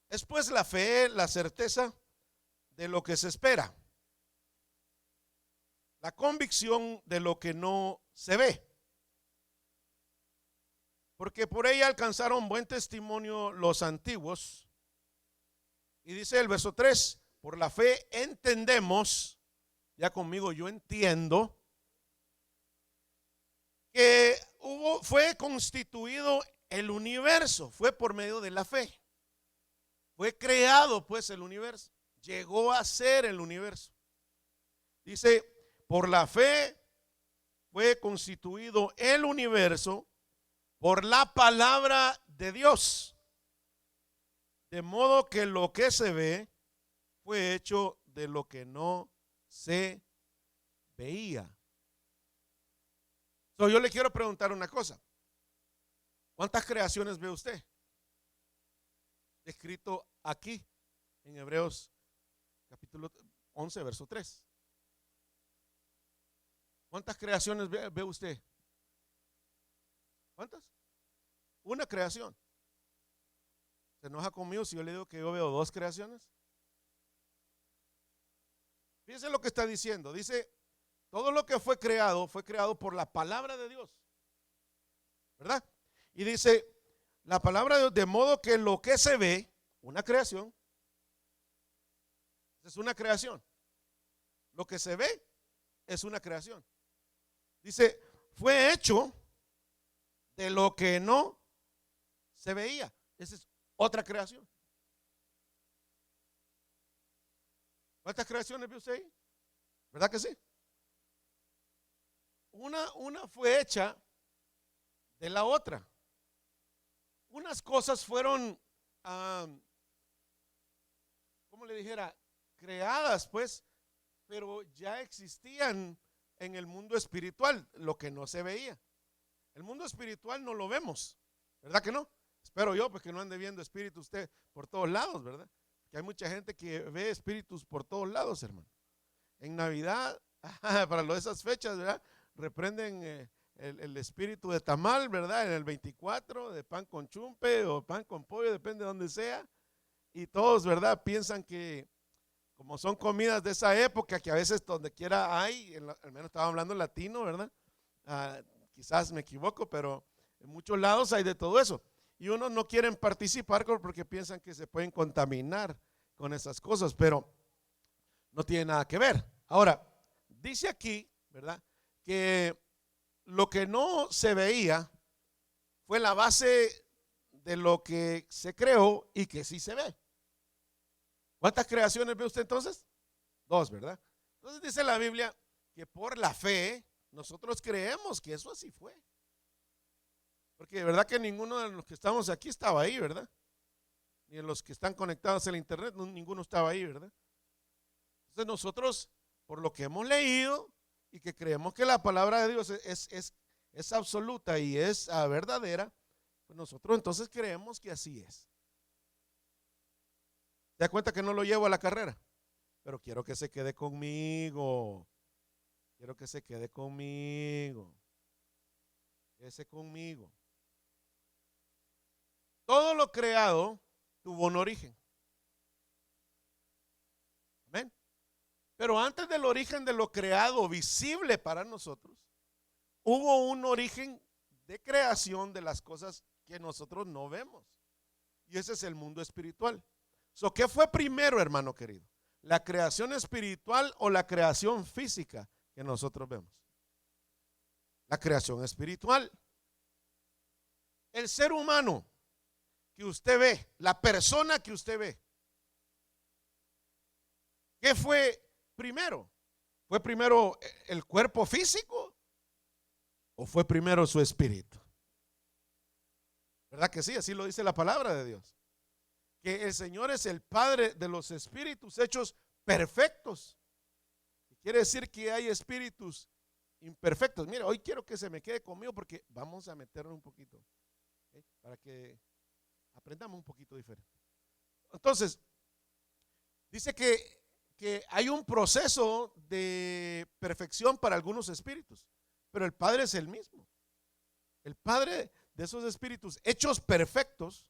Es pues la fe, la certeza de lo que se espera, la convicción de lo que no se ve. Porque por ella alcanzaron buen testimonio los antiguos. Y dice el verso 3, por la fe entendemos, ya conmigo yo entiendo, que fue constituido el universo, fue por medio de la fe. Fue creado pues el universo, llegó a ser el universo. Dice, por la fe fue constituido el universo por la palabra de Dios. De modo que lo que se ve fue hecho de lo que no se veía. So, yo le quiero preguntar una cosa. ¿Cuántas creaciones ve usted? Escrito aquí en Hebreos capítulo 11, verso 3. ¿Cuántas creaciones ve usted? ¿Cuántas? Una creación. ¿Se enoja conmigo si yo le digo que yo veo dos creaciones? Fíjense lo que está diciendo. Dice, todo lo que fue creado por la palabra de Dios, ¿verdad? Y dice, la palabra de Dios, de modo que lo que se ve, una creación, es una creación. Lo que se ve es una creación. Dice, fue hecho de lo que no se veía. Esa es otra creación. ¿Cuántas creaciones vio usted ahí? ¿Verdad que sí? Una fue hecha de la otra. Unas cosas fueron, ¿cómo le dijera? Creadas, pues, pero ya existían en el mundo espiritual, lo que no se veía. El mundo espiritual no lo vemos, ¿verdad que no? Espero yo, pues que no ande viendo espíritus usted por todos lados, ¿verdad? Que hay mucha gente que ve espíritus por todos lados, hermano. En Navidad, para esas fechas, ¿verdad? Reprenden el espíritu de tamal, ¿verdad? En el 24, de pan con chumpe o pan con pollo, depende de donde sea. Y todos, ¿verdad? Piensan que como son comidas de esa época, que a veces donde quiera hay, al menos estaba hablando latino, ¿verdad? Quizás me equivoco, pero en muchos lados hay de todo eso. Y unos no quieren participar porque piensan que se pueden contaminar con esas cosas, pero no tiene nada que ver. Ahora, dice aquí, ¿verdad? Que lo que no se veía fue la base de lo que se creó y que sí se ve. ¿Cuántas creaciones ve usted entonces? Dos, ¿verdad? Entonces dice la Biblia que por la fe nosotros creemos que eso así fue. Porque de verdad que ninguno de los que estamos aquí estaba ahí, ¿verdad? Ni de los que están conectados al internet, ninguno estaba ahí, ¿verdad? Entonces nosotros, por lo que hemos leído y que creemos que la palabra de Dios es absoluta y es verdadera, pues nosotros entonces creemos que así es. ¿Te das cuenta que no lo llevo a la carrera? Pero quiero que se quede conmigo. Quiero que se quede conmigo. Quédese conmigo. Todo lo creado tuvo un origen. Amén. Pero antes del origen de lo creado visible para nosotros, hubo un origen de creación de las cosas que nosotros no vemos. Y ese es el mundo espiritual. So, ¿qué fue primero, hermano querido? ¿La creación espiritual o la creación física que nosotros vemos? La creación espiritual. El ser humano que usted ve, la persona que usted ve, ¿qué fue primero? ¿Fue primero el cuerpo físico o fue primero su espíritu? ¿Verdad que sí? Así lo dice la palabra de Dios. Que el Señor es el Padre de los espíritus hechos perfectos. Quiere decir que hay espíritus imperfectos. Mira, hoy quiero que se me quede conmigo porque vamos a meterlo un poquito, ¿okay? Para que aprendamos un poquito diferente. Entonces, dice que hay un proceso de perfección para algunos espíritus, pero el Padre es el mismo. El Padre de esos espíritus hechos perfectos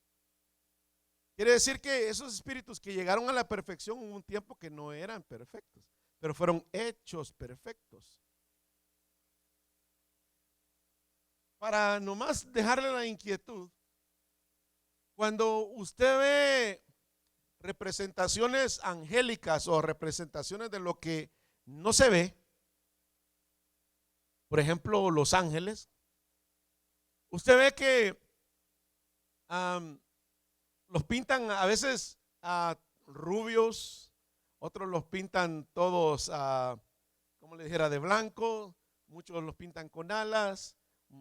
Quiere decir que esos espíritus que llegaron a la perfección en un tiempo que no eran perfectos, pero fueron hechos perfectos. Para nomás dejarle la inquietud, cuando usted ve representaciones angélicas o representaciones de lo que no se ve, por ejemplo, los ángeles, usted ve que los pintan a veces rubios, otros los pintan todos, como le dijera, de blanco, muchos los pintan con alas,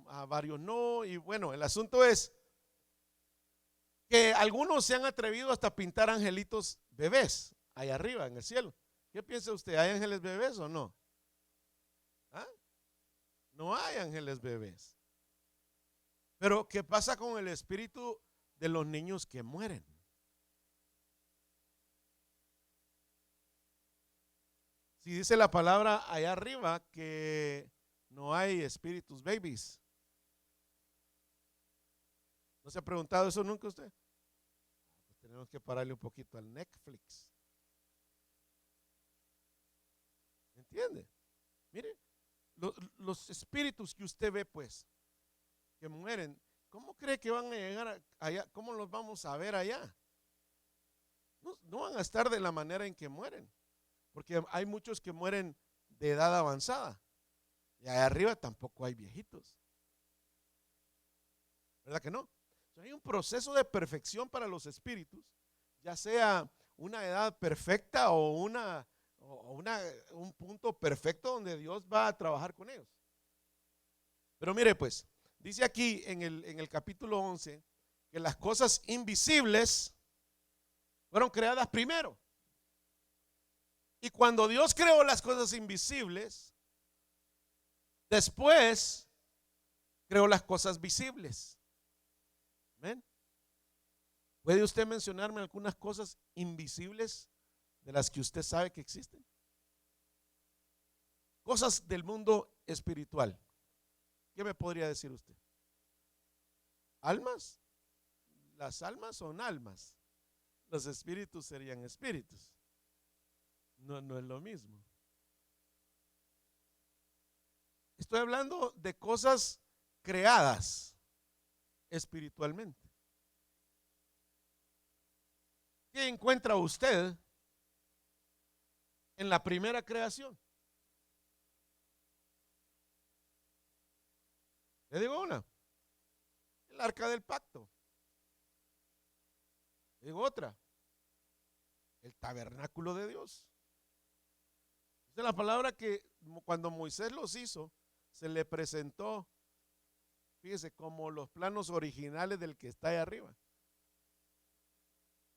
a varios no, y bueno, el asunto es que algunos se han atrevido hasta a pintar angelitos bebés allá arriba en el cielo. ¿Qué piensa usted? ¿Hay ángeles bebés o no? ¿Ah? No hay ángeles bebés. Pero ¿qué pasa con el espíritu de los niños que mueren? Si dice la palabra allá arriba que no hay espíritus babies. ¿No se ha preguntado eso nunca usted? Pues tenemos que pararle un poquito al Netflix. ¿Entiende? Mire, los espíritus que usted ve, pues, que mueren, ¿cómo cree que van a llegar allá? ¿Cómo los vamos a ver allá? No van a estar de la manera en que mueren, porque hay muchos que mueren de edad avanzada y allá arriba tampoco hay viejitos. ¿Verdad que no? Hay un proceso de perfección para los espíritus, ya sea una edad perfecta o un punto perfecto donde Dios va a trabajar con ellos. Pero mire, pues, dice aquí en el capítulo 11 que las cosas invisibles fueron creadas primero. Y cuando Dios creó las cosas invisibles, después creó las cosas visibles. ¿Ven? ¿Puede usted mencionarme algunas cosas invisibles de las que usted sabe que existen? Cosas del mundo espiritual. ¿Qué me podría decir usted? ¿Almas? Las almas son almas. Los espíritus serían espíritus. No es lo mismo. Estoy hablando de cosas creadas espiritualmente. ¿Qué encuentra usted en la primera creación? Le digo una, el arca del pacto. Le digo otra, el tabernáculo de Dios. Esa es la palabra que cuando Moisés los hizo, se le presentó, fíjese, como los planos originales del que está ahí arriba.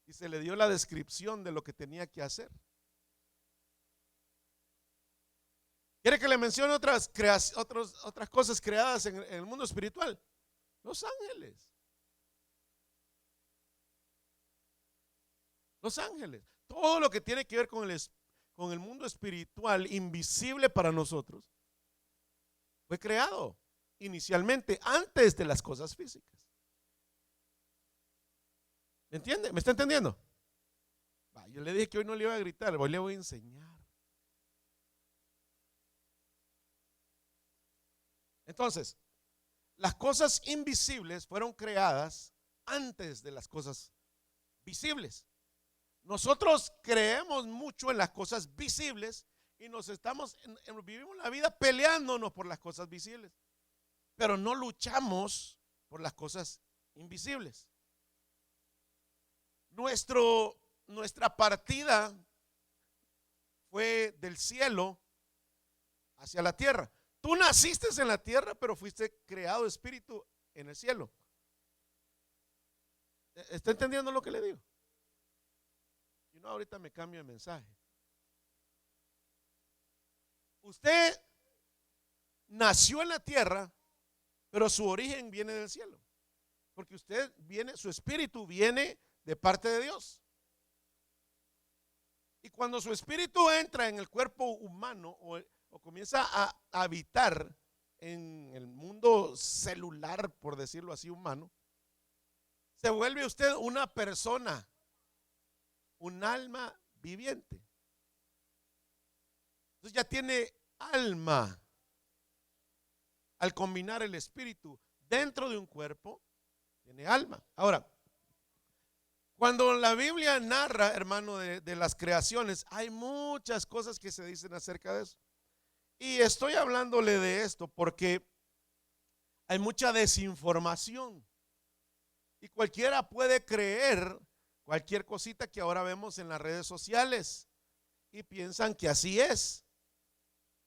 Y se le dio la descripción de lo que tenía que hacer. ¿Quiere que le mencione otras cosas creadas en el mundo espiritual? Los ángeles. Los ángeles. Todo lo que tiene que ver con el mundo espiritual invisible para nosotros fue creado inicialmente antes de las cosas físicas. ¿Me entiende? ¿Me está entendiendo? Yo le dije que hoy no le iba a gritar, hoy le voy a enseñar. Entonces, las cosas invisibles fueron creadas antes de las cosas visibles. Nosotros creemos mucho en las cosas visibles y vivimos la vida peleándonos por las cosas visibles, pero no luchamos por las cosas invisibles. Nuestra partida fue del cielo hacia la tierra. Tú naciste en la tierra, pero fuiste creado espíritu en el cielo. ¿Está entendiendo lo que le digo? Y no, ahorita me cambio de mensaje. Usted nació en la tierra, pero su origen viene del cielo. Porque su espíritu viene de parte de Dios. Y cuando su espíritu entra en el cuerpo humano o comienza a habitar en el mundo celular, por decirlo así, humano, Se vuelve usted una persona, un alma viviente. Entonces ya tiene alma al combinar el espíritu dentro de un cuerpo, tiene alma. Ahora, cuando la Biblia narra, hermano, de las creaciones, hay muchas cosas que se dicen acerca de eso. Y estoy hablándole de esto porque hay mucha desinformación. Y cualquiera puede creer cualquier cosita que ahora vemos en las redes sociales y piensan que así es.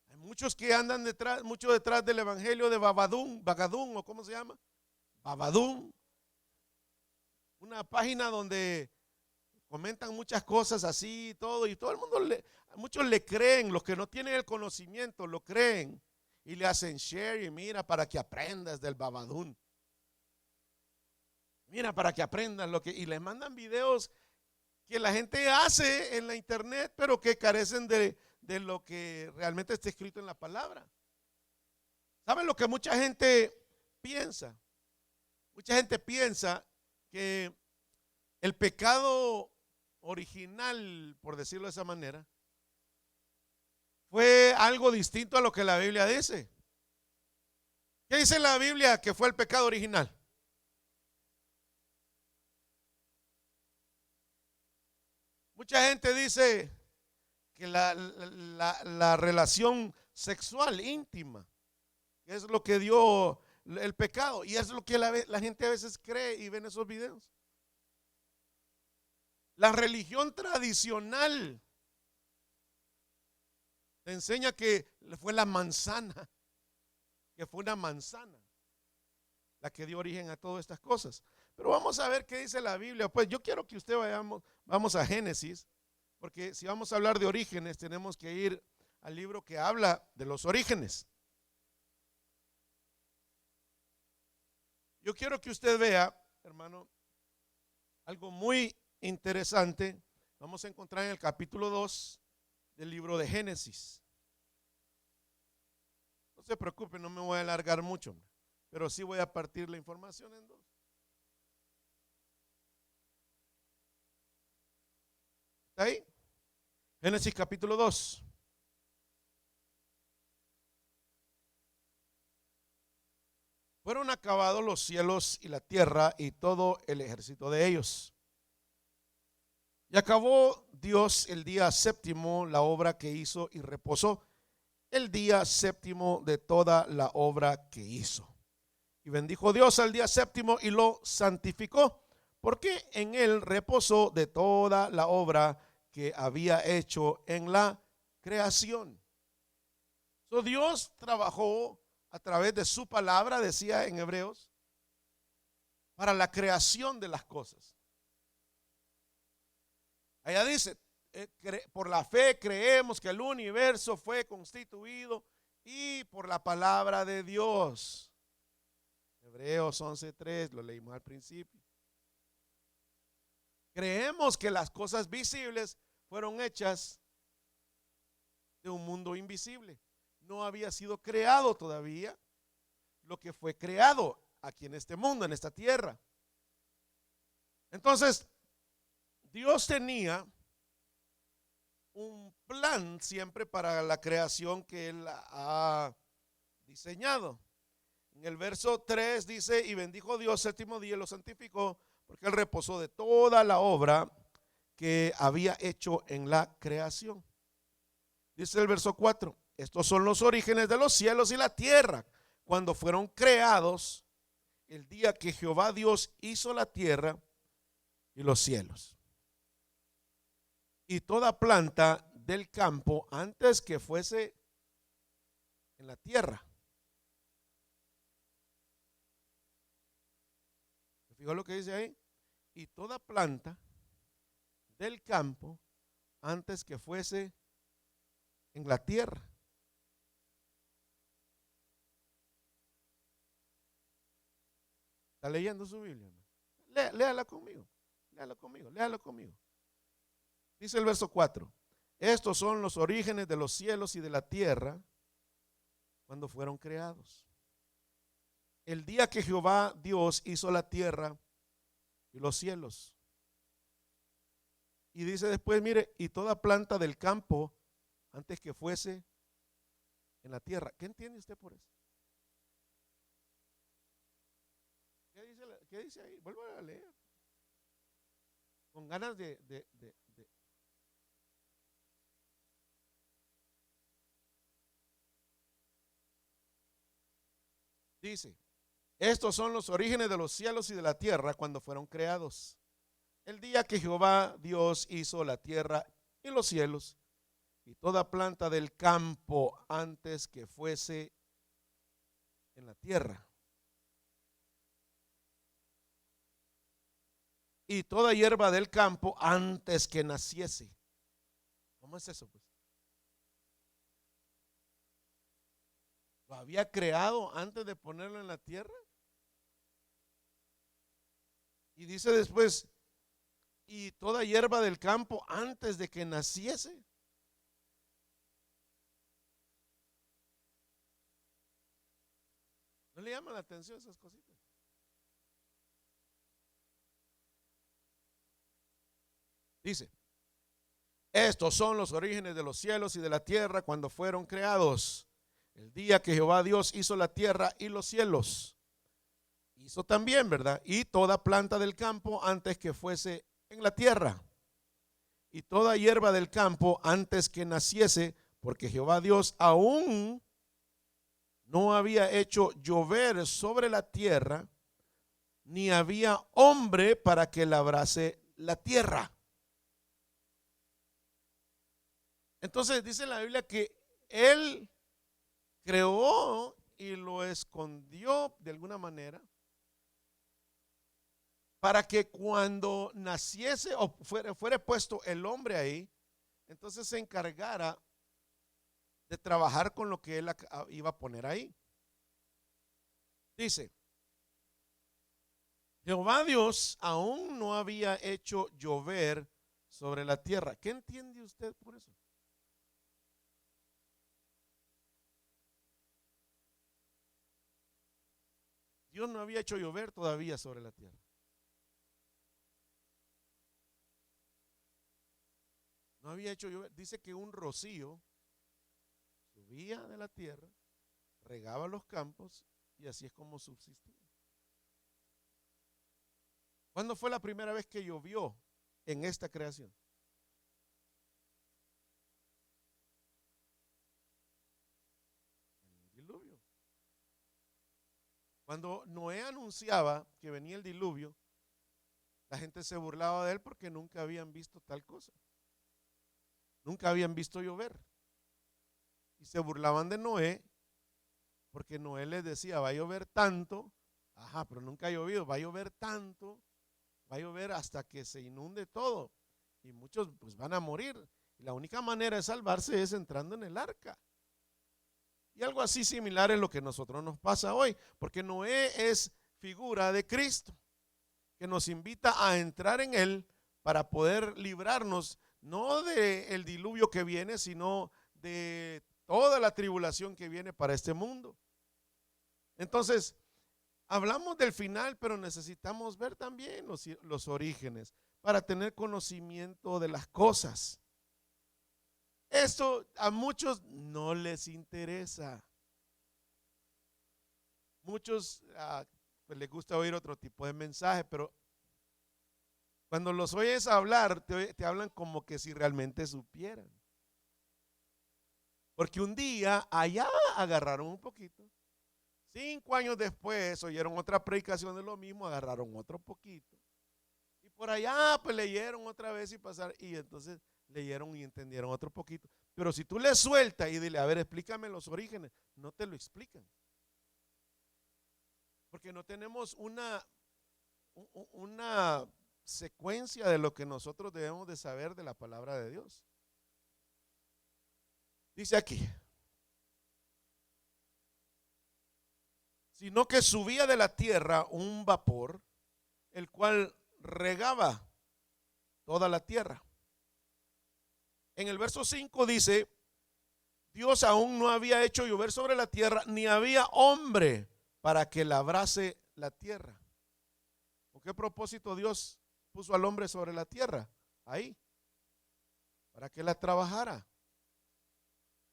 Hay muchos que andan detrás, mucho detrás del evangelio de Bagadún, o cómo se llama, Babadún, una página donde comentan muchas cosas así y todo el mundo, muchos le creen, los que no tienen el conocimiento lo creen y le hacen share y mira para que aprendas del Babadún. Mira para que aprendas y les mandan videos que la gente hace en la internet, pero que carecen de lo que realmente está escrito en la palabra. ¿Saben lo que mucha gente piensa? Mucha gente piensa que el pecado original, por decirlo de esa manera, fue algo distinto a lo que la Biblia dice. ¿Qué dice la Biblia que fue el pecado original? Mucha gente dice que la relación sexual íntima es lo que dio el pecado, y es lo que la gente a veces cree y ve en esos videos. La religión tradicional te enseña que fue la manzana, que fue una manzana la que dio origen a todas estas cosas. Pero vamos a ver qué dice la Biblia. Pues yo quiero que usted vamos a Génesis, porque si vamos a hablar de orígenes, tenemos que ir al libro que habla de los orígenes. Yo quiero que usted vea, hermano, algo muy interesante. Vamos a encontrar en el capítulo 2 del libro de Génesis. No se preocupe, no me voy a alargar mucho, pero sí voy a partir la información en dos. ¿Está ahí? Génesis capítulo 2. Fueron acabados los cielos y la tierra y todo el ejército de ellos. Y acabó Dios el día séptimo la obra que hizo y reposó el día séptimo de toda la obra que hizo. Y bendijo Dios al día séptimo y lo santificó, porque en él reposó de toda la obra que había hecho en la creación. So, Dios trabajó a través de su palabra, decía en Hebreos, para la creación de las cosas. Allá dice, por la fe creemos que el universo fue constituido y por la palabra de Dios. Hebreos 11:3, lo leímos al principio. Creemos que las cosas visibles fueron hechas de un mundo invisible. No había sido creado todavía lo que fue creado aquí en este mundo, en esta tierra. Entonces, Dios tenía un plan siempre para la creación que Él ha diseñado. En el verso 3 dice, y bendijo Dios séptimo día y lo santificó, porque Él reposó de toda la obra que había hecho en la creación. Dice el verso 4, estos son los orígenes de los cielos y la tierra, cuando fueron creados el día que Jehová Dios hizo la tierra y los cielos. Y toda planta del campo antes que fuese en la tierra. ¿Se fijó lo que dice ahí? Y toda planta del campo antes que fuese en la tierra. ¿Está leyendo su Biblia? Léala conmigo, léala conmigo, léala conmigo. Dice el verso 4, estos son los orígenes de los cielos y de la tierra cuando fueron creados. El día que Jehová Dios hizo la tierra y los cielos. Y dice después, mire, y toda planta del campo antes que fuese en la tierra. ¿Qué entiende usted por eso? ¿Qué dice ahí? Vuelvo a leer. Con ganas de. Dice, estos son los orígenes de los cielos y de la tierra cuando fueron creados. El día que Jehová Dios hizo la tierra y los cielos y toda planta del campo antes que fuese en la tierra. Y toda hierba del campo antes que naciese. ¿Cómo es eso, pues? ¿Lo había creado antes de ponerlo en la tierra? Y dice después, y toda hierba del campo antes de que naciese. ¿No le llaman la atención esas cositas? Dice, estos son los orígenes de los cielos y de la tierra cuando fueron creados. El día que Jehová Dios hizo la tierra y los cielos. Hizo también, ¿verdad? Y toda planta del campo antes que fuese en la tierra. Y toda hierba del campo antes que naciese, porque Jehová Dios aún no había hecho llover sobre la tierra, ni había hombre para que labrase la tierra. Entonces dice la Biblia que Él creó y lo escondió de alguna manera para que cuando naciese o fuera puesto el hombre ahí, entonces se encargara de trabajar con lo que Él iba a poner ahí. Dice, Jehová Dios aún no había hecho llover sobre la tierra. ¿Qué entiende usted por eso? Dios no había hecho llover todavía sobre la tierra. No había hecho llover. Dice que un rocío subía de la tierra, regaba los campos y así es como subsistía. ¿Cuándo fue la primera vez que llovió en esta creación? En el diluvio. Cuando Noé anunciaba que venía el diluvio, la gente se burlaba de él porque nunca habían visto tal cosa. Nunca habían visto llover. Y se burlaban de Noé porque Noé les decía, va a llover tanto. Ajá, pero nunca ha llovido. Va a llover tanto. Va a llover hasta que se inunde todo. Y muchos pues van a morir. Y la única manera de salvarse es entrando en el arca. Y algo así similar es lo que a nosotros nos pasa hoy. Porque Noé es figura de Cristo, que nos invita a entrar en Él para poder librarnos no del diluvio que viene, sino de toda la tribulación que viene para este mundo. Entonces, hablamos del final, pero necesitamos ver también los orígenes para tener conocimiento de las cosas. Esto a muchos no les interesa. Muchos pues les gusta oír otro tipo de mensaje, pero cuando los oyes hablar, te hablan como que si realmente supieran. Porque un día allá agarraron un poquito. 5 años después oyeron otra predicación de lo mismo, agarraron otro poquito. Y por allá pues leyeron otra vez y pasaron. Y entonces leyeron y entendieron otro poquito. Pero si tú le sueltas y dile, a ver, explícame los orígenes, no te lo explican. Porque no tenemos una secuencia de lo que nosotros debemos de saber de la palabra de Dios. Dice aquí, sino que subía de la tierra un vapor, el cual regaba toda la tierra. En el verso 5 dice, Dios aún no había hecho llover sobre la tierra, ni había hombre para que labrase la tierra. ¿Con qué propósito Dios puso al hombre sobre la tierra? Ahí, para que la trabajara,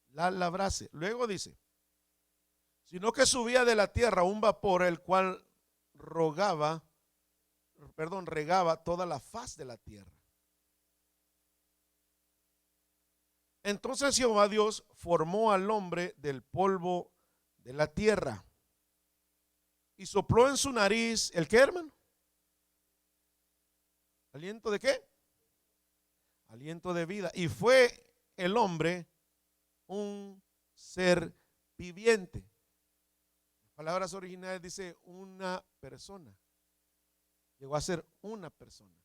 la labrase. Luego dice, sino que subía de la tierra un vapor el cual regaba toda la faz de la tierra. Entonces Jehová Dios formó al hombre del polvo de la tierra y sopló en su nariz, ¿el qué, hermano? ¿Aliento de qué? Aliento de vida. Y fue el hombre un ser viviente. Las palabras originales dice una persona. Llegó a ser una persona.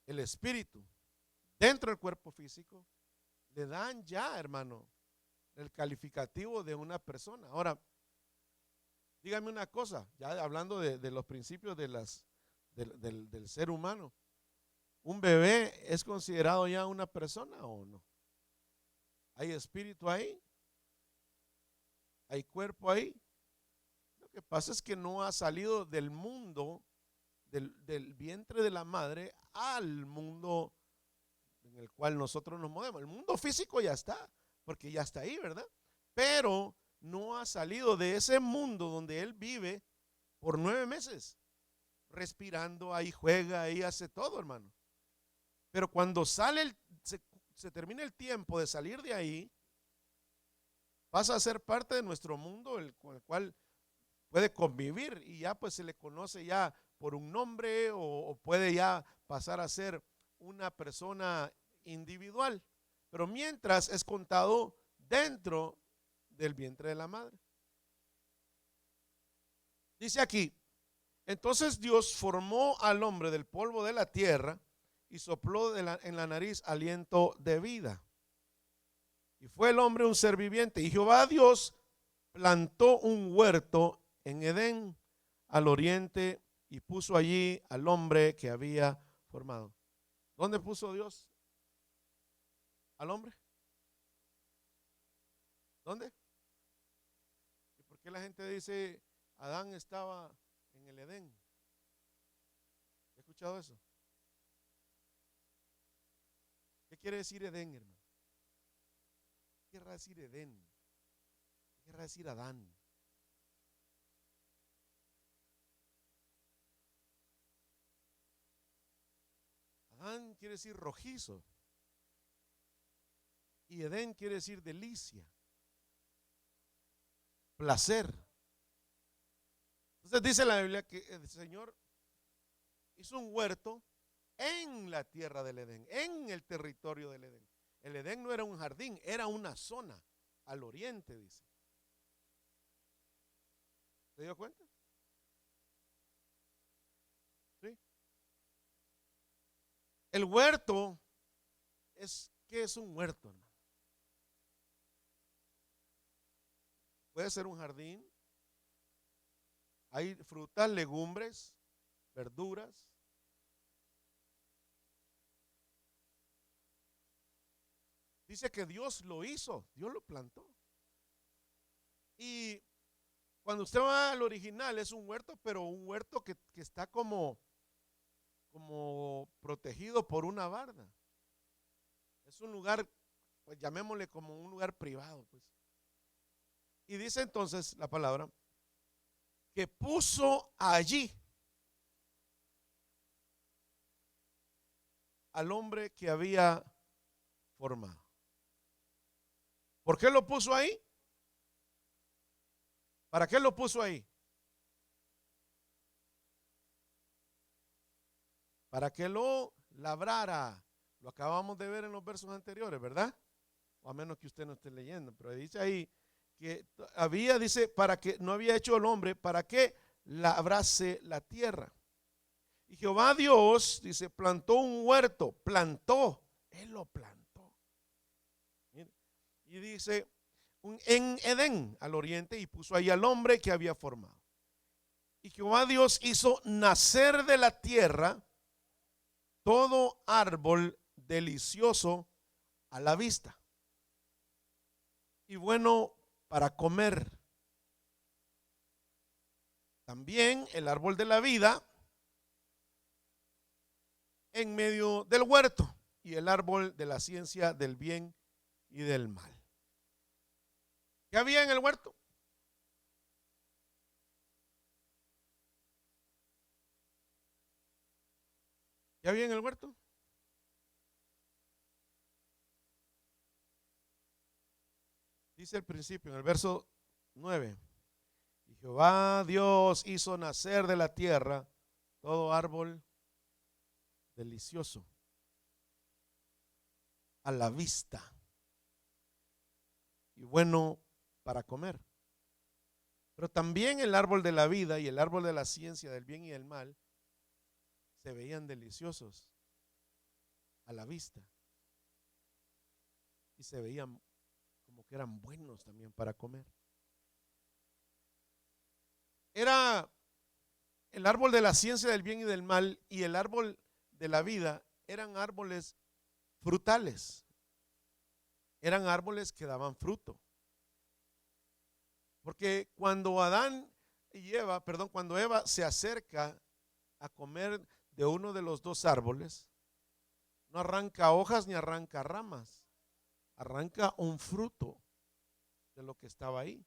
El espíritu dentro del cuerpo físico le dan ya, hermano, el calificativo de una persona. Ahora, dígame una cosa, ya hablando de los principios del ser humano. ¿Un bebé es considerado ya una persona o no? ¿Hay espíritu ahí? ¿Hay cuerpo ahí? Lo que pasa es que no ha salido del mundo, del vientre de la madre al mundo en el cual nosotros nos movemos. El mundo físico ya está, porque ya está ahí, ¿verdad? Pero no ha salido de ese mundo donde él vive por 9 meses, respirando, ahí juega, ahí hace todo, hermano. Pero cuando se termina el tiempo de salir de ahí, pasa a ser parte de nuestro mundo, con el cual puede convivir y ya pues se le conoce ya por un nombre o puede ya pasar a ser una persona individual. Pero mientras es contado dentro del vientre de la madre. Dice aquí, entonces Dios formó al hombre del polvo de la tierra y sopló en la nariz aliento de vida. Y fue el hombre un ser viviente. Y Jehová Dios plantó un huerto en Edén al oriente y puso allí al hombre que había formado. ¿Dónde puso Dios al hombre? ¿Dónde? ¿Y por qué la gente dice Adán estaba en el Edén? ¿Has escuchado eso? ¿Qué quiere decir Edén, hermano? ¿Qué quiere decir Edén? ¿Qué quiere decir Adán? Adán quiere decir rojizo y Edén quiere decir delicia, placer. Entonces dice la Biblia que el Señor hizo un huerto en la tierra del Edén, en el territorio del Edén. El Edén no era un jardín, era una zona al oriente, dice. ¿Se dio cuenta? ¿Sí? El huerto ¿qué es un huerto, hermano? Puede ser un jardín. Hay frutas, legumbres, verduras. Dice que Dios lo hizo, Dios lo plantó. Y cuando usted va al original es un huerto, pero un huerto que está como protegido por una barda. Es un lugar, pues llamémosle como un lugar privado, pues. Y dice entonces la palabra que puso allí al hombre que había formado. ¿Por qué lo puso ahí? ¿Para qué lo puso ahí? Para que lo labrara. Lo acabamos de ver en los versos anteriores, ¿verdad? O a menos que usted no esté leyendo, pero dice ahí que dice, para que no había hecho el hombre, para que labrase la tierra. Y Jehová Dios, dice, plantó un huerto, él lo plantó. Y dice, en Edén, al oriente, y puso ahí al hombre que había formado. Y Jehová Dios hizo nacer de la tierra todo árbol delicioso a la vista y bueno para comer. También el árbol de la vida en medio del huerto y el árbol de la ciencia del bien y del mal. ¿Qué había en el huerto? ¿Qué había en el huerto? Dice el principio, en el verso 9. Y Jehová Dios hizo nacer de la tierra todo árbol delicioso a la vista y bueno para comer. Pero también el árbol de la vida y el árbol de la ciencia del bien y del mal se veían deliciosos a la vista y se veían como que eran buenos también para comer. Era el árbol de la ciencia del bien y del mal y el árbol de la vida, eran árboles frutales, eran árboles que daban fruto. Porque cuando cuando Eva se acerca a comer de uno de los dos árboles, no arranca hojas ni arranca ramas, arranca un fruto de lo que estaba ahí.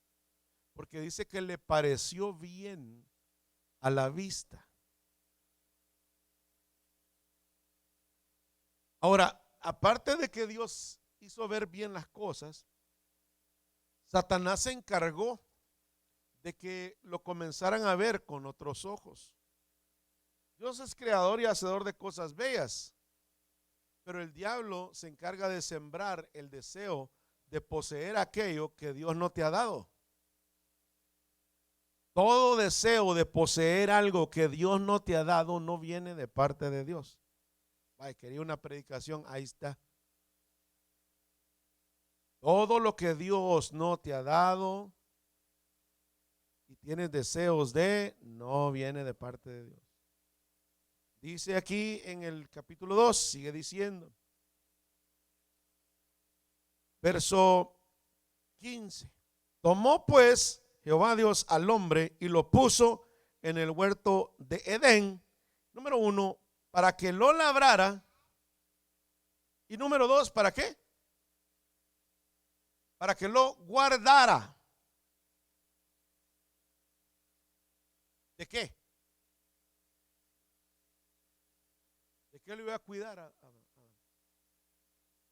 Porque dice que le pareció bien a la vista. Ahora, aparte de que Dios hizo ver bien las cosas, Satanás se encargó de que lo comenzaran a ver con otros ojos. Dios es creador y hacedor de cosas bellas, pero el diablo se encarga de sembrar el deseo de poseer aquello que Dios no te ha dado. Todo deseo de poseer algo que Dios no te ha dado no viene de parte de Dios. Ay, quería una predicación, ahí está. Todo lo que Dios no te ha dado y tienes deseos de, no viene de parte de Dios. Dice aquí en el capítulo 2, sigue diciendo, verso 15. Tomó pues Jehová Dios al hombre y lo puso en el huerto de Edén, número 1, para que lo labrara, y número 2, ¿para qué? Para que lo guardara. ¿De qué? ¿De qué lo iba a cuidar?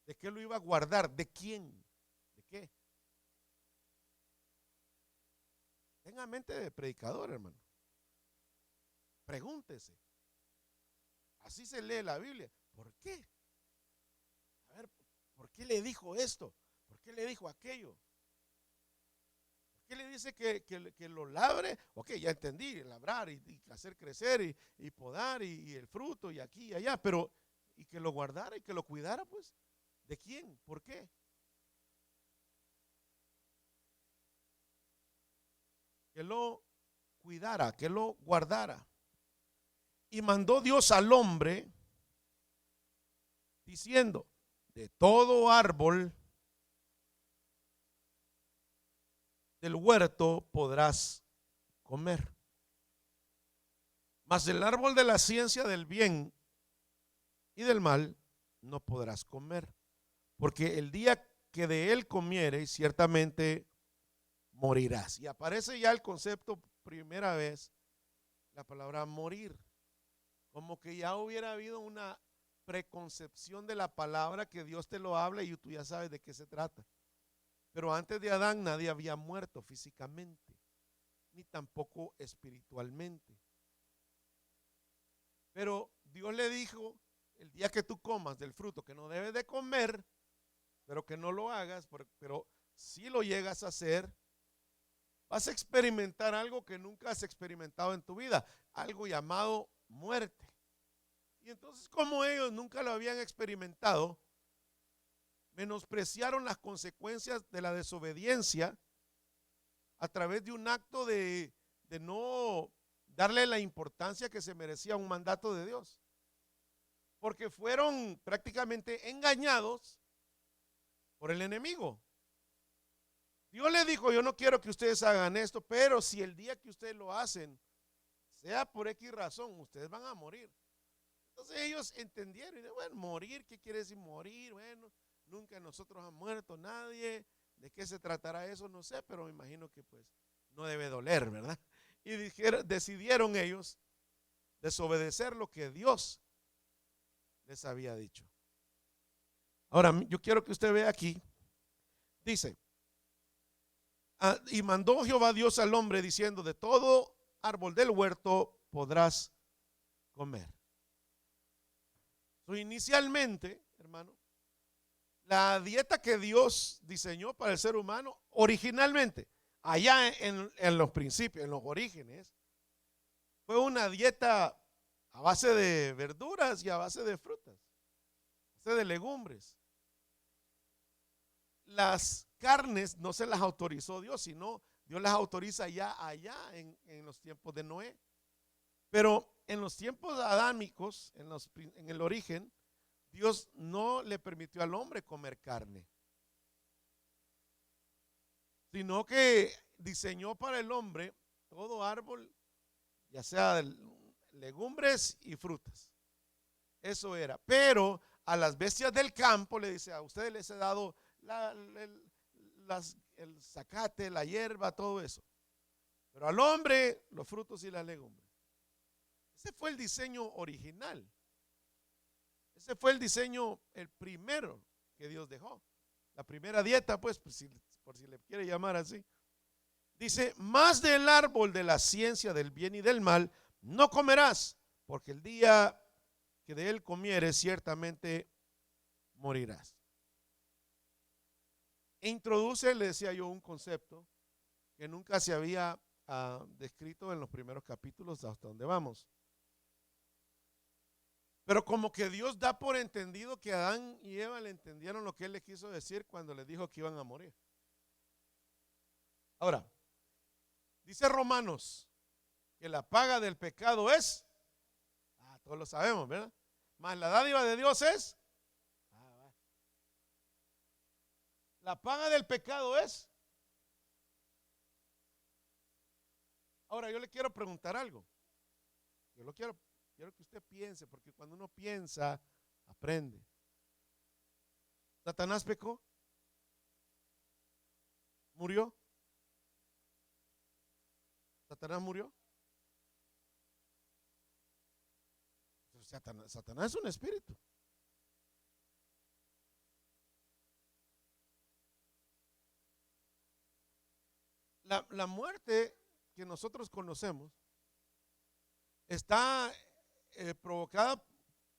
¿De qué lo iba a guardar? ¿De quién? ¿De qué? Tenga mente de predicador, hermano. Pregúntese. Así se lee la Biblia. ¿Por qué? A ver, ¿por qué le dijo esto? ¿Por qué le dijo aquello? ¿Por qué le dice que lo labre? Ok, ya entendí, labrar y hacer crecer y podar y el fruto y aquí y allá, pero y que lo guardara y que lo cuidara, pues, ¿de quién? ¿Por qué? Que lo cuidara, que lo guardara. Y mandó Dios al hombre diciendo, de todo árbol del huerto podrás comer, mas del árbol de la ciencia del bien y del mal no podrás comer, porque el día que de él comieres ciertamente morirás. Y aparece ya el concepto primera vez, la palabra morir, como que ya hubiera habido una preconcepción de la palabra, que Dios te lo habla y tú ya sabes de qué se trata. Pero antes de Adán nadie había muerto físicamente, ni tampoco espiritualmente. Pero Dios le dijo, el día que tú comas del fruto que no debes de comer, pero que no lo hagas, pero si lo llegas a hacer, vas a experimentar algo que nunca has experimentado en tu vida, algo llamado muerte. Y entonces, como ellos nunca lo habían experimentado, menospreciaron las consecuencias de la desobediencia a través de un acto de no darle la importancia que se merecía un mandato de Dios, porque fueron prácticamente engañados por el enemigo. Dios le dijo, yo no quiero que ustedes hagan esto, pero si el día que ustedes lo hacen, sea por X razón, ustedes van a morir. Entonces ellos entendieron, y bueno, morir, ¿qué quiere decir morir? Bueno, nunca nosotros han muerto nadie, ¿de qué se tratará eso? No sé, pero me imagino que pues no debe doler, ¿verdad? Y decidieron ellos desobedecer lo que Dios les había dicho. Ahora, yo quiero que usted vea aquí, dice, y mandó Jehová Dios al hombre diciendo, de todo árbol del huerto podrás comer. Inicialmente, hermano, la dieta que Dios diseñó para el ser humano, originalmente, allá en los principios, en los orígenes, fue una dieta a base de verduras y a base de frutas, a base de legumbres. Las carnes no se las autorizó Dios, sino Dios las autoriza ya allá en los tiempos de Noé. Pero en los tiempos adámicos, en el origen, Dios no le permitió al hombre comer carne, sino que diseñó para el hombre todo árbol, ya sea de legumbres y frutas. Eso era. Pero a las bestias del campo le dice, a ustedes les he dado el zacate, la hierba, todo eso. Pero al hombre, los frutos y las legumbres. Ese fue el diseño original. Ese fue el diseño, el primero que Dios dejó. La primera dieta, pues, por si le quiere llamar así. Dice, más del árbol de la ciencia del bien y del mal no comerás, porque el día que de él comieres ciertamente morirás. E introduce, le decía yo, un concepto que nunca se había descrito en los primeros capítulos hasta donde vamos. Pero como que Dios da por entendido que Adán y Eva le entendieron lo que él les quiso decir cuando les dijo que iban a morir. Ahora, dice Romanos que la paga del pecado es, todos lo sabemos, ¿verdad? Más la dádiva de Dios es, la paga del pecado es. Ahora yo le quiero preguntar algo. Quiero que usted piense, porque cuando uno piensa, aprende. ¿Satanás pecó? ¿Murió? ¿Satanás murió? Satanás es un espíritu. La muerte que nosotros conocemos está provocada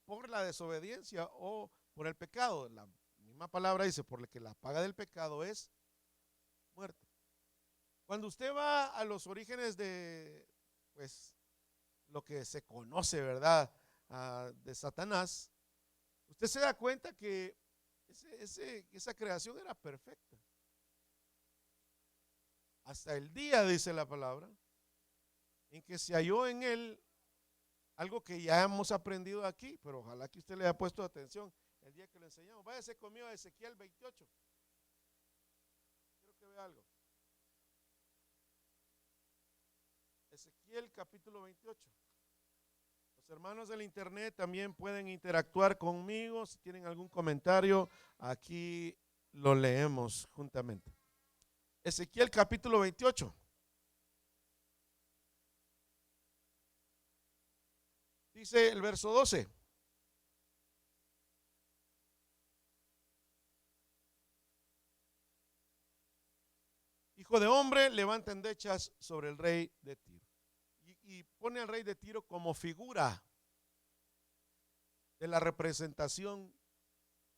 por la desobediencia o por el pecado. La misma palabra dice, por que la paga del pecado es muerte. Cuando usted va a los orígenes de, pues, lo que se conoce, ¿verdad?, de Satanás, usted se da cuenta que esa creación era perfecta. Hasta el día, dice la palabra, en que se halló en él algo que ya hemos aprendido aquí, pero ojalá que usted le haya puesto atención el día que lo enseñamos. Váyase conmigo a Ezequiel 28. Quiero que vea algo. Ezequiel capítulo 28. Los hermanos del internet también pueden interactuar conmigo. Si tienen algún comentario, aquí lo leemos juntamente. Ezequiel capítulo 28. Dice el verso 12. Hijo de hombre, levanta endechas sobre el rey de Tiro. Y pone al rey de Tiro como figura de la representación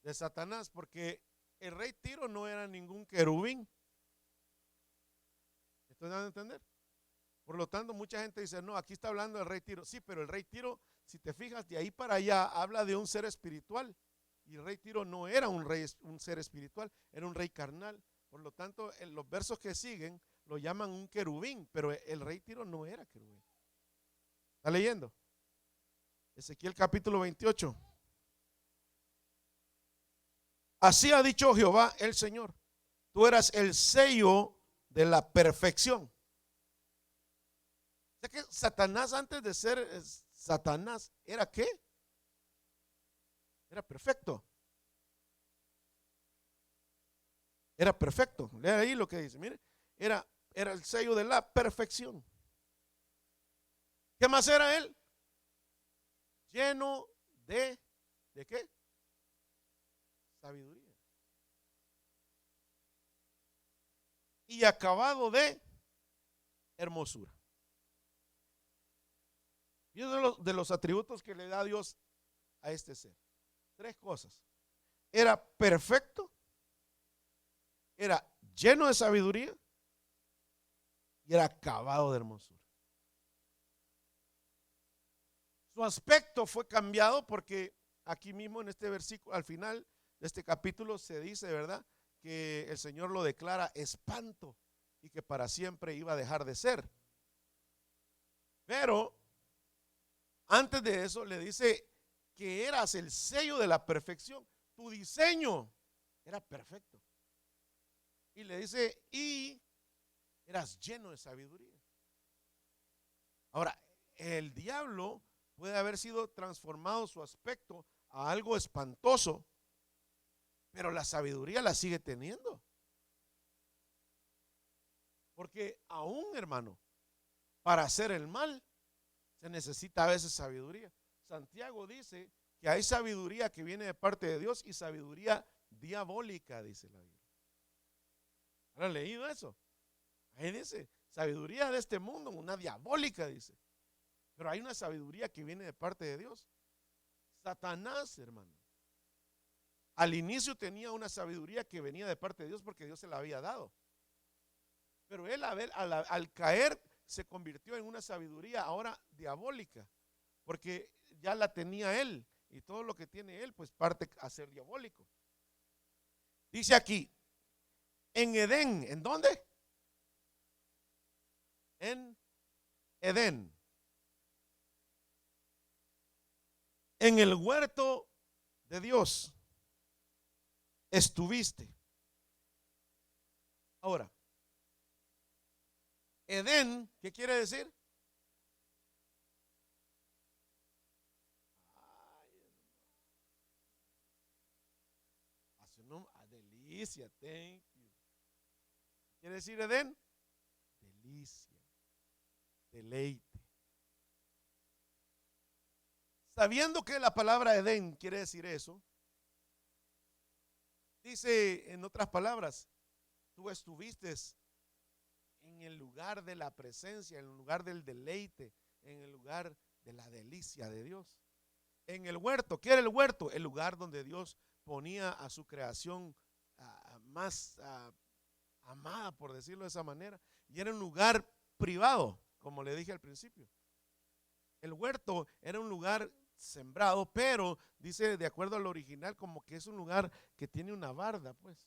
de Satanás, porque el rey Tiro no era ningún querubín. ¿Estoy dando a entender? Por lo tanto, mucha gente dice, no, aquí está hablando del rey Tiro. Sí, pero el rey Tiro, si te fijas, de ahí para allá habla de un ser espiritual. Y el rey Tiro no era un ser espiritual, era un rey carnal. Por lo tanto, en los versos que siguen lo llaman un querubín, pero el rey Tiro no era querubín. ¿Está leyendo? Ezequiel capítulo 28. Así ha dicho Jehová el Señor, tú eras el sello de la perfección. O sea que Satanás, antes de ser Satanás, ¿era qué? Era perfecto. Era perfecto. Lea ahí lo que dice. Mire, era el sello de la perfección. ¿Qué más era él? Lleno ¿de qué? Sabiduría. Y acabado de hermosura. Y es de los atributos que le da Dios a este ser. Tres cosas. Era perfecto, era lleno de sabiduría y era acabado de hermosura. Su aspecto fue cambiado porque aquí mismo en este versículo, al final de este capítulo se dice, ¿verdad?, que el Señor lo declara espanto y que para siempre iba a dejar de ser. Pero antes de eso le dice que eras el sello de la perfección. Tu diseño era perfecto. Y le dice, y eras lleno de sabiduría. Ahora, el diablo puede haber sido transformado su aspecto a algo espantoso, pero la sabiduría la sigue teniendo. Porque aún, hermano, para hacer el mal se necesita a veces sabiduría. Santiago dice que hay sabiduría que viene de parte de Dios y sabiduría diabólica, dice la Biblia. ¿Han leído eso? Ahí dice, sabiduría de este mundo, una diabólica, dice. Pero hay una sabiduría que viene de parte de Dios. Satanás, hermano, al inicio tenía una sabiduría que venía de parte de Dios porque Dios se la había dado. Pero él al caer se convirtió en una sabiduría ahora diabólica, porque ya la tenía él y todo lo que tiene él pues parte a ser diabólico. Dice aquí, en Edén, ¿en dónde? En Edén. En el huerto de Dios estuviste. Ahora, Edén, ¿qué quiere decir? Delicia, thank you. ¿Quiere decir Edén? Delicia, deleite. Sabiendo que la palabra Edén quiere decir eso, dice en otras palabras, tú estuviste en el lugar de la presencia, en el lugar del deleite, en el lugar de la delicia de Dios. En el huerto, ¿qué era el huerto? El lugar donde Dios ponía a su creación más amada, por decirlo de esa manera, y era un lugar privado, como le dije al principio. El huerto era un lugar sembrado, pero dice de acuerdo al original como que es un lugar que tiene una barda, pues.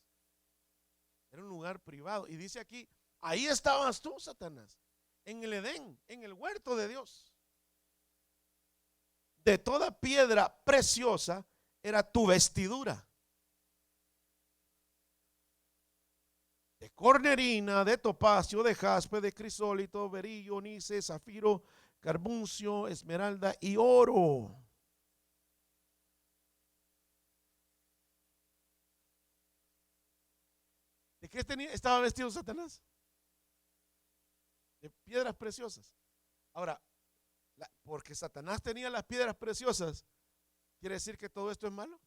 Era un lugar privado. Y dice aquí, ahí estabas tú, Satanás, en el Edén, en el huerto de Dios. De toda piedra preciosa era tu vestidura. De cornerina, de topacio, de jaspe, de crisólito, berillo, onice, zafiro, carbuncio, esmeralda y oro. ¿De qué estaba vestido Satanás? De piedras preciosas. Ahora, porque Satanás tenía las piedras preciosas, ¿quiere decir que todo esto es malo?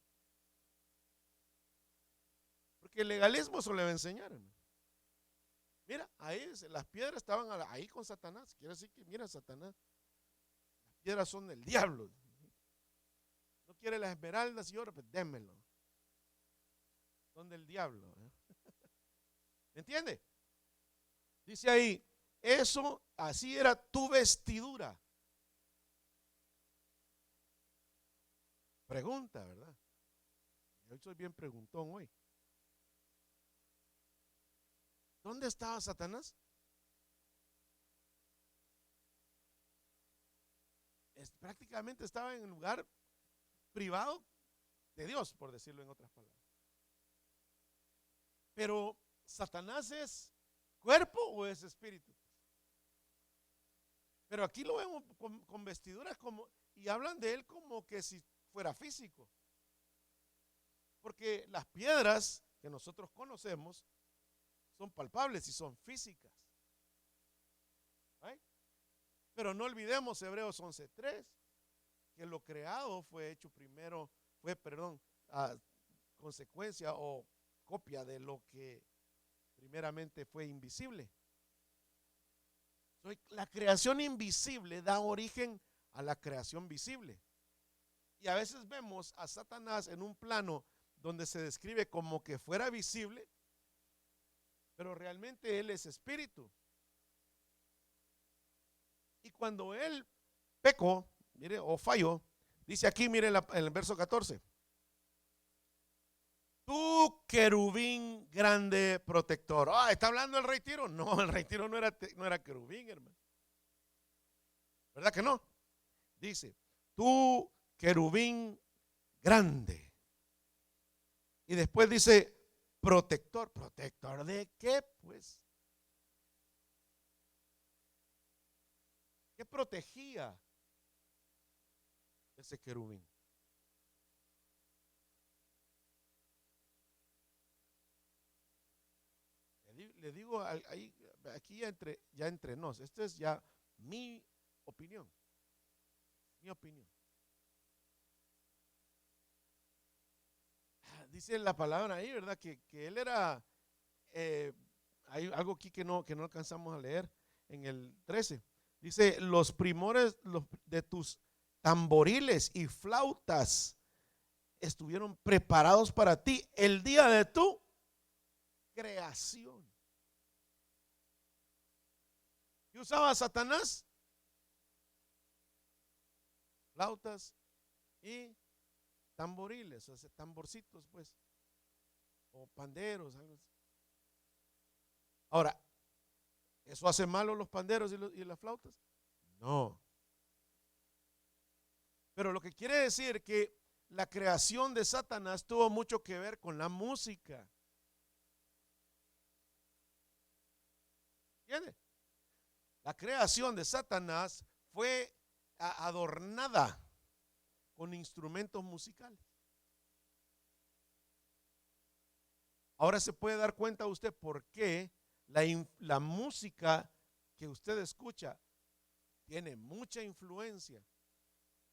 Porque el legalismo eso le va a enseñar, hermano. Mira, ahí las piedras estaban ahí con Satanás. Quiere decir que, mira, Satanás, las piedras son del diablo. No quiere las esmeraldas y oro, pues démelo. Son del diablo. ¿Me entiende? Dice ahí, eso, así era tu vestidura. Pregunta, ¿verdad? Yo soy bien preguntón hoy. ¿Dónde estaba Satanás? Prácticamente estaba en un lugar privado de Dios, por decirlo en otras palabras. Pero ¿Satanás es cuerpo o es espíritu? Pero aquí lo vemos con vestiduras como, y hablan de él como que si fuera físico. porque las piedras que nosotros conocemos son palpables y son físicas. ¿Right? Pero no olvidemos Hebreos 11:3, que lo creado fue hecho primero, a consecuencia o copia de lo que primeramente fue invisible. La creación invisible da origen a la creación visible. Y a veces vemos a Satanás en un plano donde se describe como que fuera visible, pero realmente él es espíritu. Y cuando él pecó, mire, o falló, dice aquí, mire en el verso 14. Tú, querubín grande protector. ¿Está hablando el rey Tiro? No, el rey Tiro no era querubín, hermano. ¿Verdad que no? Dice, tú, querubín grande. Y después dice, protector. ¿Protector de qué, pues? ¿Qué protegía ese querubín? Le digo ahí, aquí ya entre nos, esto es ya mi opinión. Mi opinión. Dice la palabra ahí, ¿verdad? Que él era, hay algo aquí que no alcanzamos a leer en el 13. Dice, los primores de tus tamboriles y flautas estuvieron preparados para ti el día de tu creación. ¿Qué usaba Satanás? Flautas y tamboriles, o sea, tamborcitos, pues, o panderos, algo así. Ahora, ¿eso hace malo los panderos y las flautas? No. Pero lo que quiere decir que la creación de Satanás tuvo mucho que ver con la música. ¿Entiende? La creación de Satanás fue adornada con instrumentos musicales. Ahora se puede dar cuenta usted por qué la música que usted escucha tiene mucha influencia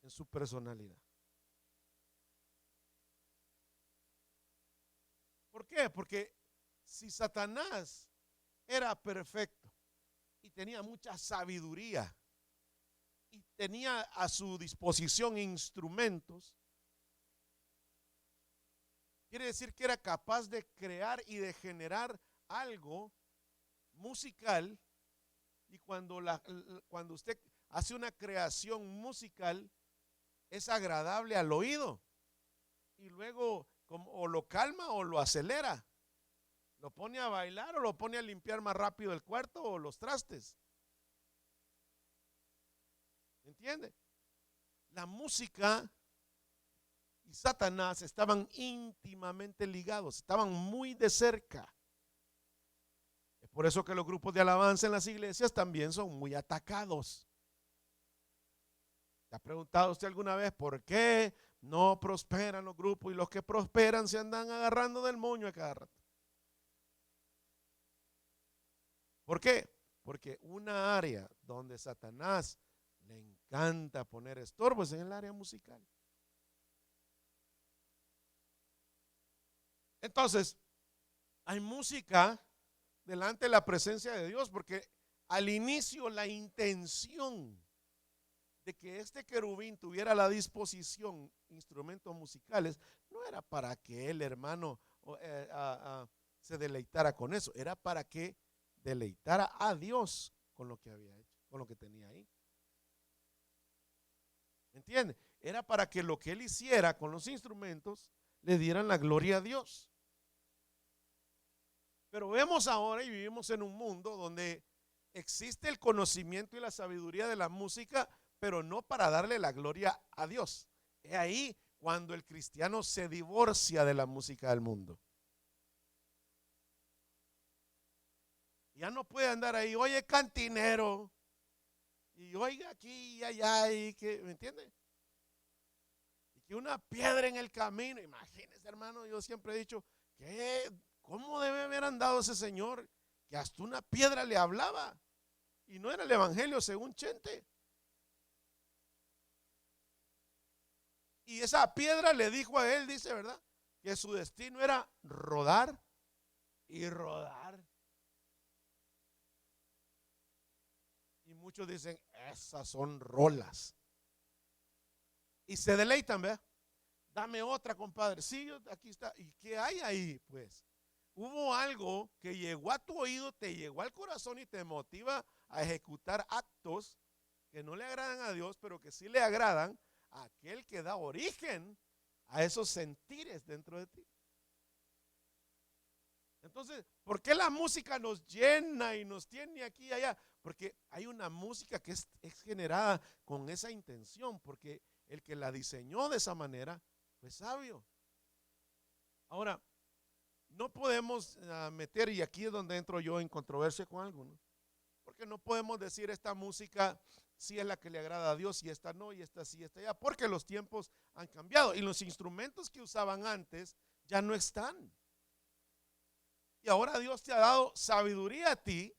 en su personalidad. ¿Por qué? Porque si Satanás era perfecto y tenía mucha sabiduría y tenía a su disposición instrumentos, quiere decir que era capaz de crear y de generar algo musical. Y cuando usted hace una creación musical, es agradable al oído. Y luego o lo calma o lo acelera. Lo pone a bailar o lo pone a limpiar más rápido el cuarto o los trastes. ¿Entiende? La música y Satanás estaban íntimamente ligados, estaban muy de cerca. Es por eso que los grupos de alabanza en las iglesias también son muy atacados. ¿Se ha preguntado usted alguna vez por qué no prosperan los grupos y los que prosperan se andan agarrando del moño a cada rato? ¿Por qué? Porque una área donde Satanás le encanta poner estorbos es en el área musical. Entonces, hay música delante de la presencia de Dios, porque al inicio la intención de que este querubín tuviera a la disposición instrumentos musicales no era para que el hermano se deleitara con eso, era para que deleitara a Dios con lo que había hecho, con lo que tenía ahí. ¿Entiende? Era para que lo que él hiciera con los instrumentos le dieran la gloria a Dios. Pero vemos ahora y vivimos en un mundo donde existe el conocimiento y la sabiduría de la música, pero no para darle la gloria a Dios. Es ahí cuando el cristiano se divorcia de la música del mundo. Ya no puede andar ahí, oye cantinero, y oiga aquí y allá, y que, ¿me entiende? que una piedra en el camino. Imagínense, hermano, yo siempre he dicho, ¿cómo debe haber andado ese señor? Que hasta una piedra le hablaba. Y no era el evangelio según Chente. Y esa piedra le dijo a él, dice, ¿verdad?, que su destino era rodar y rodar. Y muchos dicen, esas son rolas. Y se deleitan, ¿verdad? Dame otra, compadre. Sí, aquí está. ¿Y qué hay ahí? Pues hubo algo que llegó a tu oído, te llegó al corazón y te motiva a ejecutar actos que no le agradan a Dios, pero que sí le agradan a aquel que da origen a esos sentires dentro de ti. Entonces, ¿por qué la música nos llena y nos tiene aquí y allá? Porque hay una música que es generada con esa intención, porque el que la diseñó de esa manera fue sabio. Ahora, no podemos meter, y aquí es donde entro yo en controversia con algunos, porque no podemos decir esta música sí es la que le agrada a Dios y esta no, y esta sí, esta ya, porque los tiempos han cambiado y los instrumentos que usaban antes ya no están. Y ahora Dios te ha dado sabiduría a ti,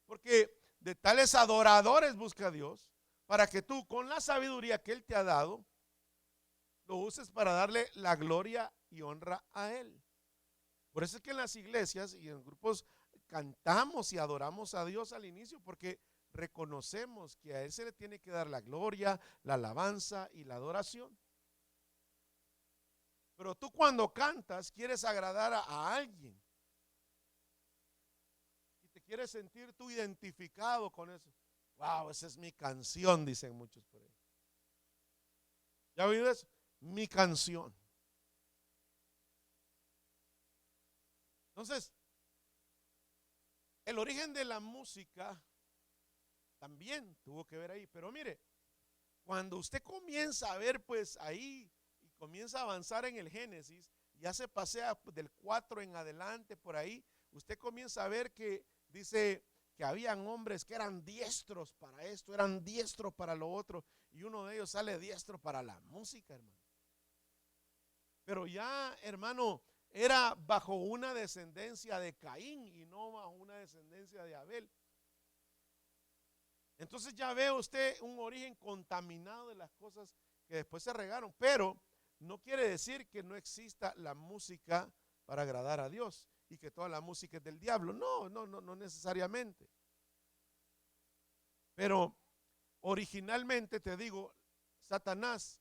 porque de tales adoradores busca a Dios, para que tú con la sabiduría que Él te ha dado, lo uses para darle la gloria y honra a Él. Por eso es que en las iglesias y en grupos cantamos y adoramos a Dios al inicio, porque reconocemos que a Él se le tiene que dar la gloria, la alabanza y la adoración. Pero tú cuando cantas quieres agradar a alguien. ¿Quieres sentir tú identificado con eso? Wow, esa es mi canción, dicen muchos por ahí. ¿Ya oído eso? Mi canción. Entonces, el origen de la música también tuvo que ver ahí. Pero mire, cuando usted comienza a ver pues ahí y comienza a avanzar en el Génesis, ya se pasea del 4 en adelante por ahí, usted comienza a ver que dice que habían hombres que eran diestros para esto, eran diestros para lo otro, y uno de ellos sale diestro para la música, hermano. Pero ya, hermano, era bajo una descendencia de Caín y no bajo una descendencia de Abel. Entonces ya ve usted un origen contaminado de las cosas que después se regaron, pero no quiere decir que no exista la música para agradar a Dios y que toda la música es del diablo. No necesariamente. Pero originalmente, te digo, Satanás,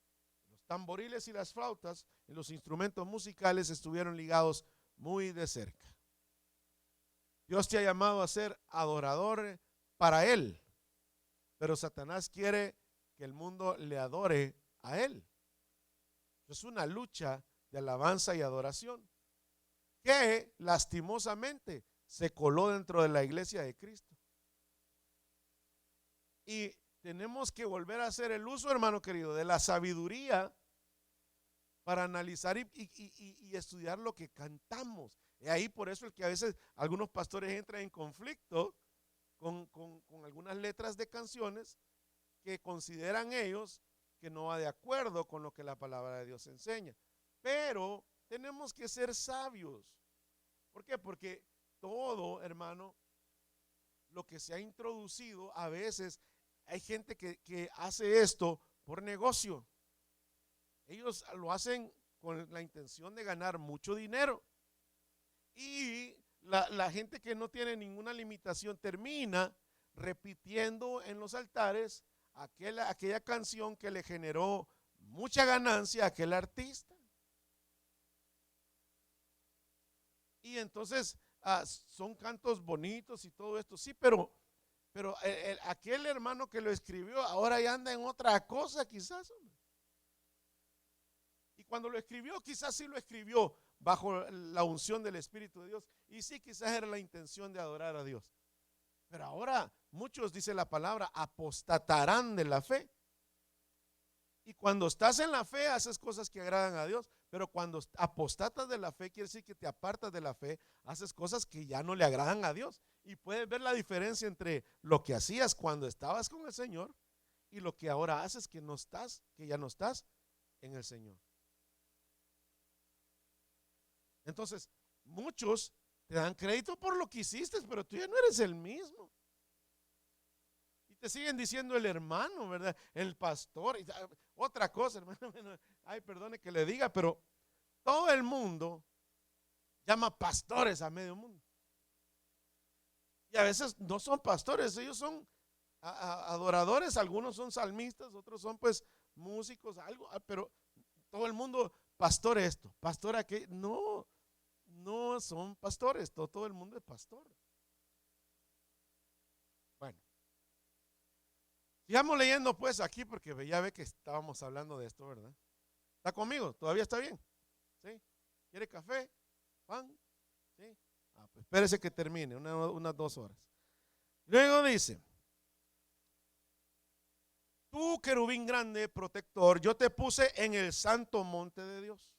los tamboriles y las flautas y los instrumentos musicales estuvieron ligados muy de cerca. Dios te ha llamado a ser adorador para Él, pero Satanás quiere que el mundo le adore a Él. Es una lucha de alabanza y adoración que lastimosamente se coló dentro de la iglesia de Cristo. Y tenemos que volver a hacer el uso, hermano querido, de la sabiduría para analizar y estudiar lo que cantamos. Y ahí por eso es que a veces algunos pastores entran en conflicto con algunas letras de canciones que consideran ellos que no va de acuerdo con lo que la palabra de Dios enseña. Pero tenemos que ser sabios. ¿Por qué? Porque todo, hermano, lo que se ha introducido, a veces hay gente que hace esto por negocio. Ellos lo hacen con la intención de ganar mucho dinero. Y la gente que no tiene ninguna limitación termina repitiendo en los altares aquella canción que le generó mucha ganancia a aquel artista. Y entonces son cantos bonitos y todo esto, sí, pero aquel hermano que lo escribió ahora ya anda en otra cosa quizás. Y cuando lo escribió, quizás sí lo escribió bajo la unción del Espíritu de Dios. Y sí, quizás era la intención de adorar a Dios. Pero ahora muchos, dice la palabra, apostatarán de la fe. Y cuando estás en la fe, haces cosas que agradan a Dios. Pero cuando apostatas de la fe, quiere decir que te apartas de la fe, haces cosas que ya no le agradan a Dios. Y puedes ver la diferencia entre lo que hacías cuando estabas con el Señor y lo que ahora haces que ya no estás en el Señor. Entonces, muchos te dan crédito por lo que hiciste, pero tú ya no eres el mismo. Y te siguen diciendo el hermano, ¿verdad? El pastor. Y otra cosa, hermano. Ay, perdone que le diga, pero todo el mundo llama pastores a medio mundo. Y a veces no son pastores, ellos son adoradores, algunos son salmistas, otros son pues músicos, algo, pero todo el mundo, pastor esto, pastor aquello. No, no son pastores, todo el mundo es pastor. Bueno, sigamos leyendo pues aquí porque ya ve que estábamos hablando de esto, ¿verdad? ¿Está conmigo? ¿Todavía está bien? ¿Sí? ¿Quiere café? ¿Pan? ¿Sí? Pues espérese que termine, unas 2 horas. Luego dice, tú querubín grande, protector, yo te puse en el santo monte de Dios.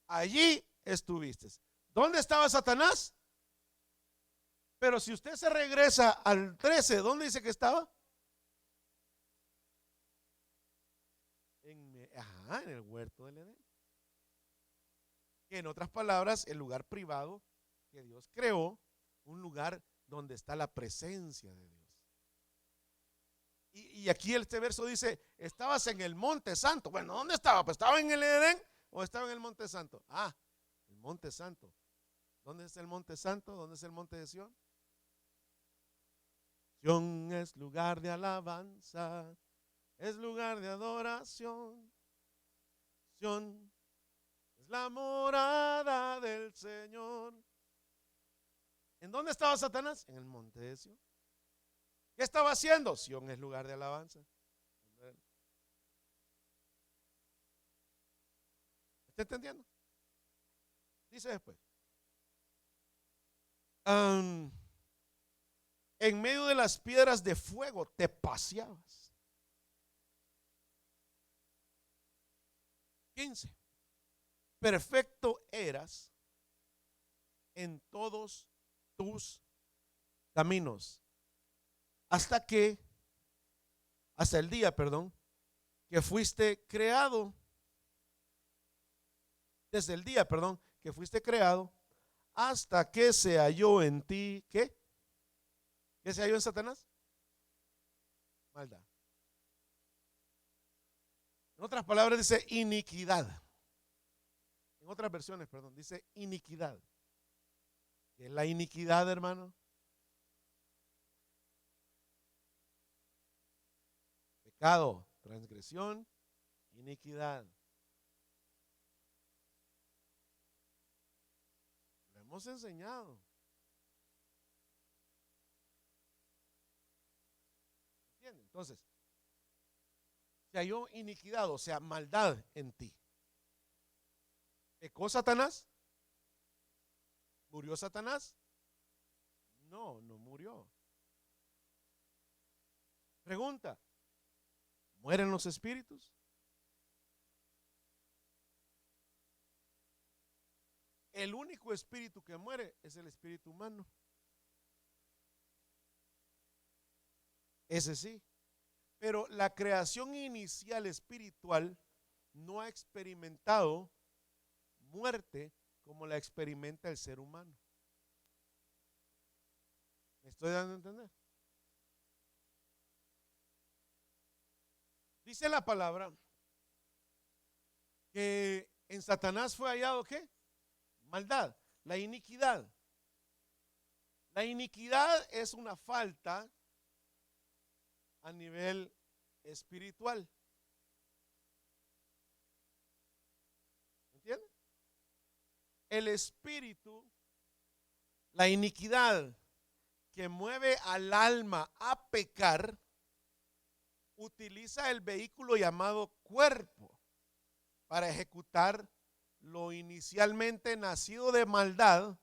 Allí estuviste. ¿Dónde estaba Satanás? Pero si usted se regresa al 13, ¿dónde dice que estaba? En el huerto del Edén. En otras palabras, el lugar privado que Dios creó, un lugar donde está la presencia de Dios. Y aquí este verso dice, estabas en el monte santo. Bueno, ¿dónde estaba? Pues estaba en el Edén o estaba en el monte santo. El monte santo. ¿Dónde es el monte santo? ¿Dónde es el monte de Sión? Sión es lugar de alabanza, es lugar de adoración. Sión es la morada del Señor. ¿En dónde estaba Satanás? En el monte de Sión. ¿Qué estaba haciendo? Sión es lugar de alabanza. ¿Está entendiendo? Dice después. En medio de las piedras de fuego te paseabas. 15. Perfecto eras en todos tus caminos. Hasta el día, que fuiste creado. Desde el día, que fuiste creado, hasta que se halló en ti, ¿qué? ¿Qué se halló en Satanás? Maldad. En otras palabras dice iniquidad. En otras versiones, dice iniquidad. ¿Qué es la iniquidad, hermano? Pecado, transgresión, iniquidad. Lo hemos enseñado. ¿Entiendes? Entonces, se halló iniquidad, o sea, maldad en ti. ¿Pecó Satanás? ¿Murió Satanás? No, no murió. Pregunta, ¿mueren los espíritus? El único espíritu que muere es el espíritu humano. Ese sí. Pero la creación inicial espiritual no ha experimentado muerte como la experimenta el ser humano. ¿Me estoy dando a entender? Dice la palabra que en Satanás fue hallado ¿qué? Maldad, la iniquidad. La iniquidad es una falta a nivel espiritual. ¿Entiendes? El espíritu, la iniquidad que mueve al alma a pecar, utiliza el vehículo llamado cuerpo para ejecutar lo inicialmente nacido de maldad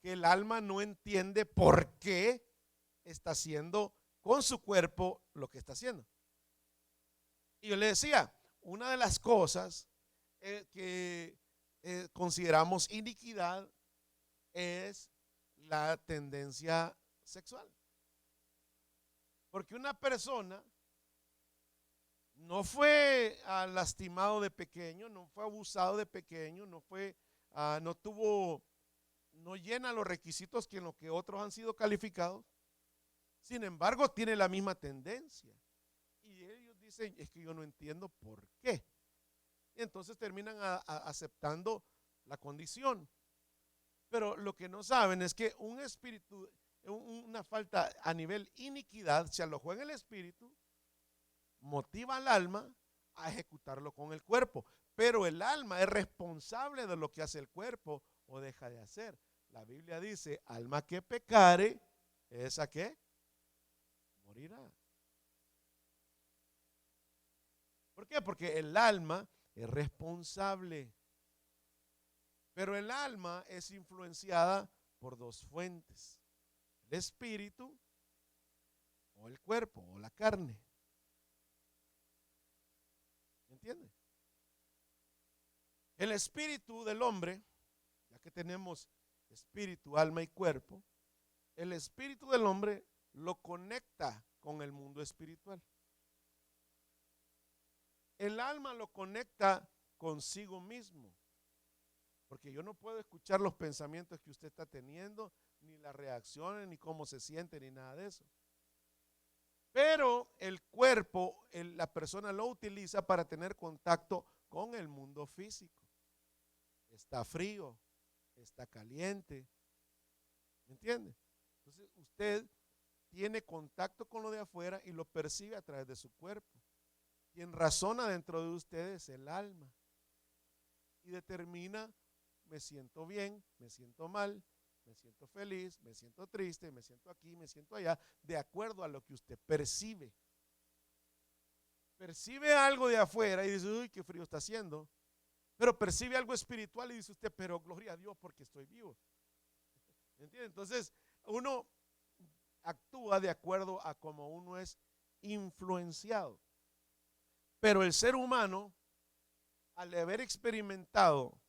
que el alma no entiende por qué está haciendo con su cuerpo lo que está haciendo. Y yo le decía, una de las cosas que consideramos iniquidad es la tendencia sexual. Porque una persona no fue lastimado de pequeño, no fue abusado de pequeño, no fue, no tuvo, no llena los requisitos que en los que otros han sido calificados. Sin embargo, tiene la misma tendencia. Y ellos dicen, es que yo no entiendo por qué. Y entonces terminan aceptando la condición. Pero lo que no saben es que un espíritu, una falta a nivel iniquidad, se alojó en el espíritu, motiva al alma a ejecutarlo con el cuerpo. Pero el alma es responsable de lo que hace el cuerpo o deja de hacer. La Biblia dice, alma que pecare, ¿esa qué? Morirá. ¿Por qué? Porque el alma es responsable. Pero el alma es influenciada por dos fuentes: el espíritu o el cuerpo o la carne. ¿Me entiende? El espíritu del hombre, ya que tenemos espíritu, alma y cuerpo, el espíritu del hombre lo conecta con el mundo espiritual. El alma lo conecta consigo mismo. Porque yo no puedo escuchar los pensamientos que usted está teniendo, ni las reacciones, ni cómo se siente, ni nada de eso. Pero el cuerpo, la persona lo utiliza para tener contacto con el mundo físico. Está frío, está caliente. ¿Me entiende? Entonces usted tiene contacto con lo de afuera y lo percibe a través de su cuerpo. Quien razona dentro de usted es el alma. Y determina: me siento bien, me siento mal, me siento feliz, me siento triste, me siento aquí, me siento allá, de acuerdo a lo que usted percibe. Percibe algo de afuera y dice: uy, qué frío está haciendo. Pero percibe algo espiritual y dice usted: pero gloria a Dios porque estoy vivo. ¿Entiende? Entonces uno actúa de acuerdo a cómo uno es influenciado. Pero el ser humano, al haber experimentado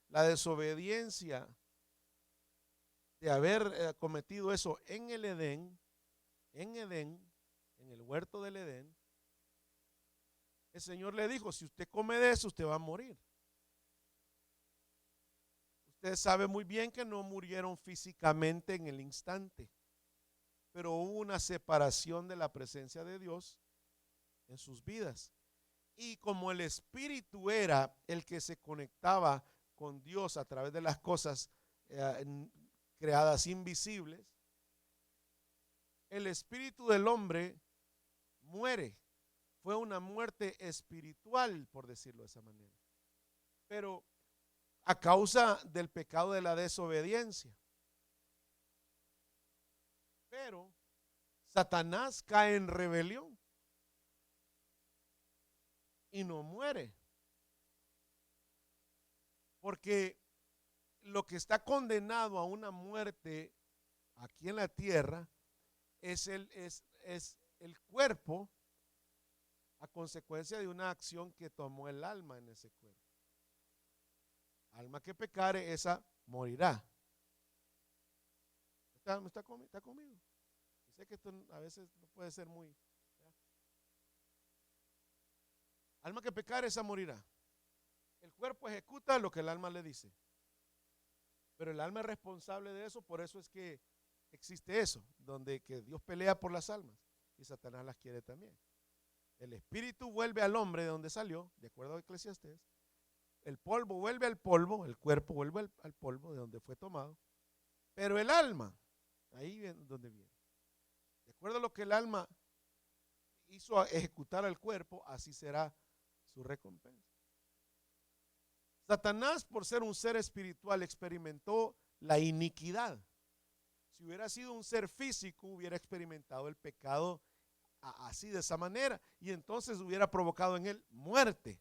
la desobediencia de haber cometido eso en el Edén, en el huerto del Edén, el Señor le dijo: si usted come de eso, usted va a morir. Usted sabe muy bien que no murieron físicamente en el instante, pero hubo una separación de la presencia de Dios en sus vidas. Y como el espíritu era el que se conectaba con Dios a través de las cosas creadas invisibles, el espíritu del hombre muere. Fue una muerte espiritual, por decirlo de esa manera. Pero a causa del pecado de la desobediencia. Pero Satanás cae en rebelión y no muere. Porque lo que está condenado a una muerte aquí en la tierra es el cuerpo a consecuencia de una acción que tomó el alma en ese cuerpo. Alma que pecare, esa morirá. ¿Está conmigo? Sé que esto a veces no puede ser muy... ¿verdad? Alma que pecare, esa morirá. El cuerpo ejecuta lo que el alma le dice. Pero el alma es responsable de eso, por eso es que existe eso, donde que Dios pelea por las almas y Satanás las quiere también. El espíritu vuelve al hombre de donde salió, de acuerdo a Eclesiastés. El polvo vuelve al polvo, el cuerpo vuelve al polvo de donde fue tomado. Pero el alma, ahí es donde viene. De acuerdo a lo que el alma hizo a ejecutar al cuerpo, así será su recompensa. Satanás, por ser un ser espiritual, experimentó la iniquidad. Si hubiera sido un ser físico, hubiera experimentado el pecado así, de esa manera, y entonces hubiera provocado en él muerte.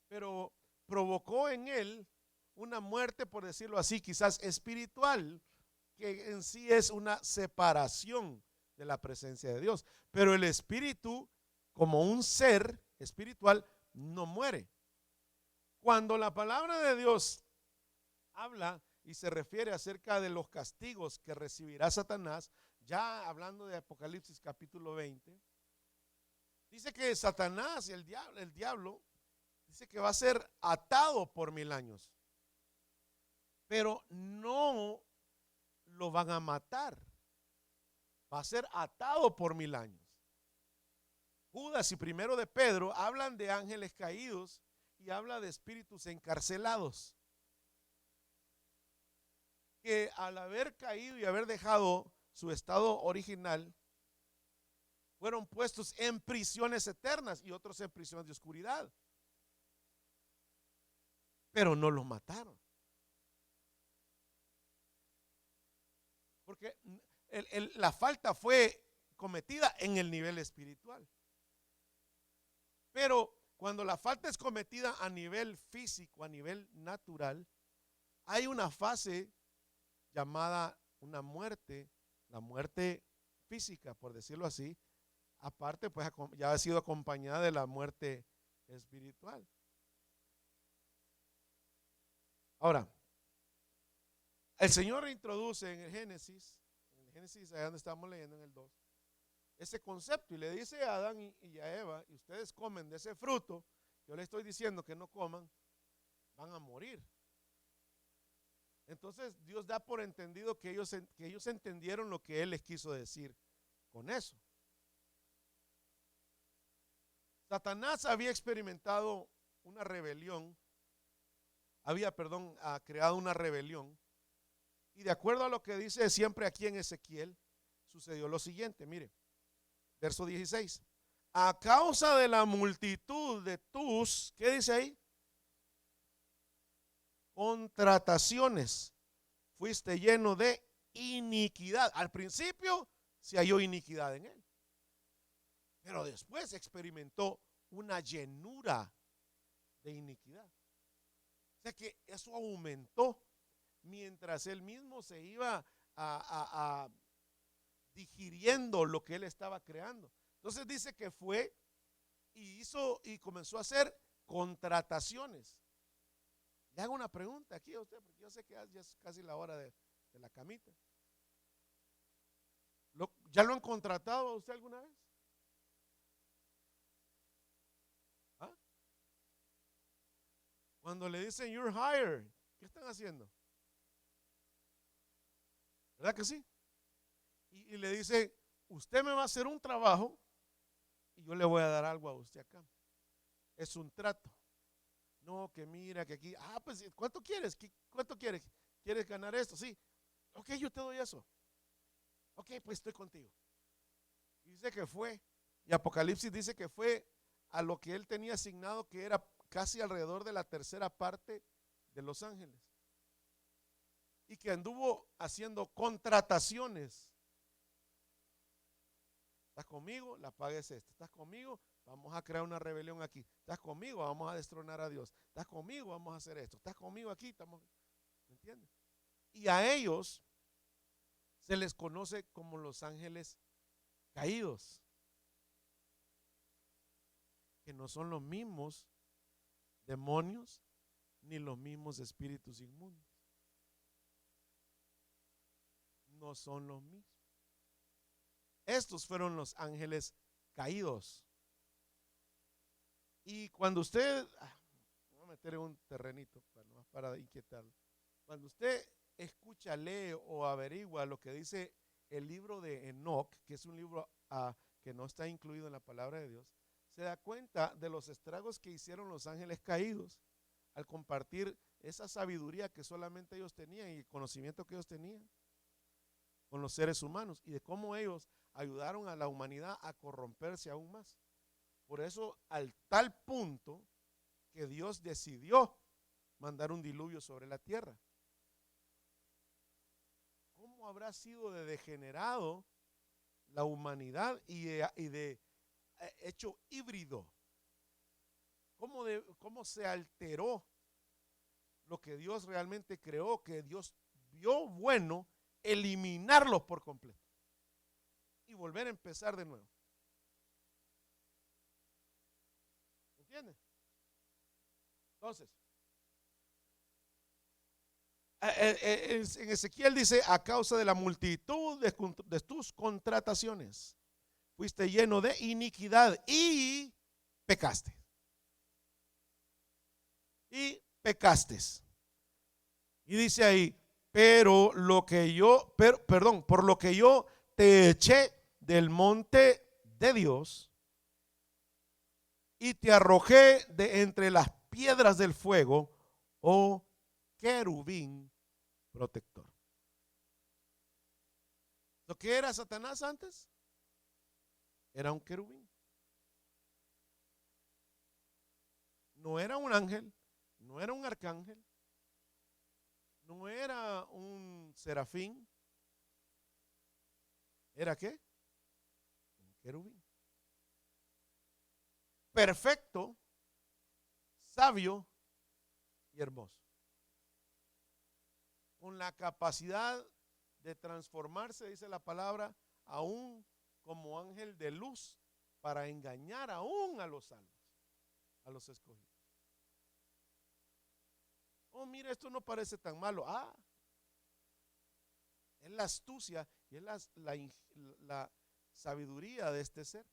Pero provocó en él una muerte, por decirlo así, quizás espiritual, que en sí es una separación de la presencia de Dios. Pero el espíritu, como un ser espiritual, no muere. Cuando la palabra de Dios habla y se refiere acerca de los castigos que recibirá Satanás, ya hablando de Apocalipsis capítulo 20, Dice que Satanás y el diablo, dice que va a ser atado por 1000 años. Pero no lo van a matar. Va a ser atado por 1000 años. Judas y primero de Pedro hablan de ángeles caídos y habla de espíritus encarcelados, que al haber caído y haber dejado su estado original, fueron puestos en prisiones eternas y otros en prisiones de oscuridad. Pero no los mataron. Porque la falta fue cometida en el nivel espiritual. Pero cuando la falta es cometida a nivel físico, a nivel natural, hay una fase llamada una muerte, la muerte física, por decirlo así. Aparte, pues ya ha sido acompañada de la muerte espiritual. Ahora, el Señor introduce en el Génesis, allá donde estamos leyendo en el 2, ese concepto y le dice a Adán y a Eva, y ustedes comen de ese fruto, yo les estoy diciendo que no coman, van a morir. Entonces Dios da por entendido que ellos entendieron lo que Él les quiso decir con eso. Satanás había experimentado una rebelión, creado una rebelión, y de acuerdo a lo que dice siempre aquí en Ezequiel, sucedió lo siguiente, mire, verso 16, a causa de la multitud de tus, ¿qué dice ahí? Contrataciones, fuiste lleno de iniquidad. Al principio se halló iniquidad en él, pero después experimentó una llenura de iniquidad. O sea que eso aumentó mientras él mismo se iba digiriendo lo que él estaba creando. Entonces dice que fue y hizo y comenzó a hacer contrataciones. Le hago una pregunta aquí a usted, porque yo sé que ya es casi la hora de la camita. ¿Ya lo han contratado a usted alguna vez? ¿Ah? Cuando le dicen you're hired, ¿qué están haciendo? ¿Verdad que sí? Y le dice, usted me va a hacer un trabajo y yo le voy a dar algo a usted acá. Es un trato. No, que mira, que aquí, pues, ¿cuánto quieres? ¿Cuánto quieres? ¿Quieres ganar esto? Sí. Ok, yo te doy eso. Ok, pues estoy contigo. Y dice que fue, y Apocalipsis dice que fue a lo que él tenía asignado, que era casi alrededor de la tercera parte de los ángeles. Y que anduvo haciendo contrataciones. ¿Estás conmigo? La paga es esta. ¿Estás conmigo? Vamos a crear una rebelión aquí. ¿Estás conmigo? Vamos a destronar a Dios. ¿Estás conmigo? Vamos a hacer esto. ¿Estás conmigo aquí? ¿Me entiendes? Y a ellos se les conoce como los ángeles caídos, que no son los mismos demonios ni los mismos espíritus inmundos. No son los mismos. Estos fueron los ángeles caídos. Y cuando usted, voy a meter en un terrenito para inquietarlo. Cuando usted escucha, lee o averigua lo que dice el libro de Enoc, que es un libro que no está incluido en la palabra de Dios, se da cuenta de los estragos que hicieron los ángeles caídos al compartir esa sabiduría que solamente ellos tenían y el conocimiento que ellos tenían con los seres humanos, y de cómo ellos ayudaron a la humanidad a corromperse aún más. Por eso, al tal punto que Dios decidió mandar un diluvio sobre la tierra. ¿Cómo habrá sido de degenerado la humanidad y de hecho híbrido? ¿Cómo se alteró lo que Dios realmente creó, que Dios vio bueno eliminarlos por completo y volver a empezar de nuevo? ¿Entiendes? Entonces, en Ezequiel dice, a causa de la multitud de tus contrataciones, fuiste lleno de iniquidad y pecaste. Y pecaste. Y dice ahí, por lo que yo te eché del monte de Dios y te arrojé de entre las piedras del fuego, oh querubín protector. ¿Lo que era Satanás antes? Era un querubín. No era un ángel, no era un arcángel, no era un serafín. ¿Era qué? Un querubín. Perfecto, sabio y hermoso. Con la capacidad de transformarse, dice la palabra, aún como ángel de luz, para engañar aún a los salvos, a los escogidos. Oh, mira, esto no parece tan malo. Ah, es la astucia y es la sabiduría de este ser.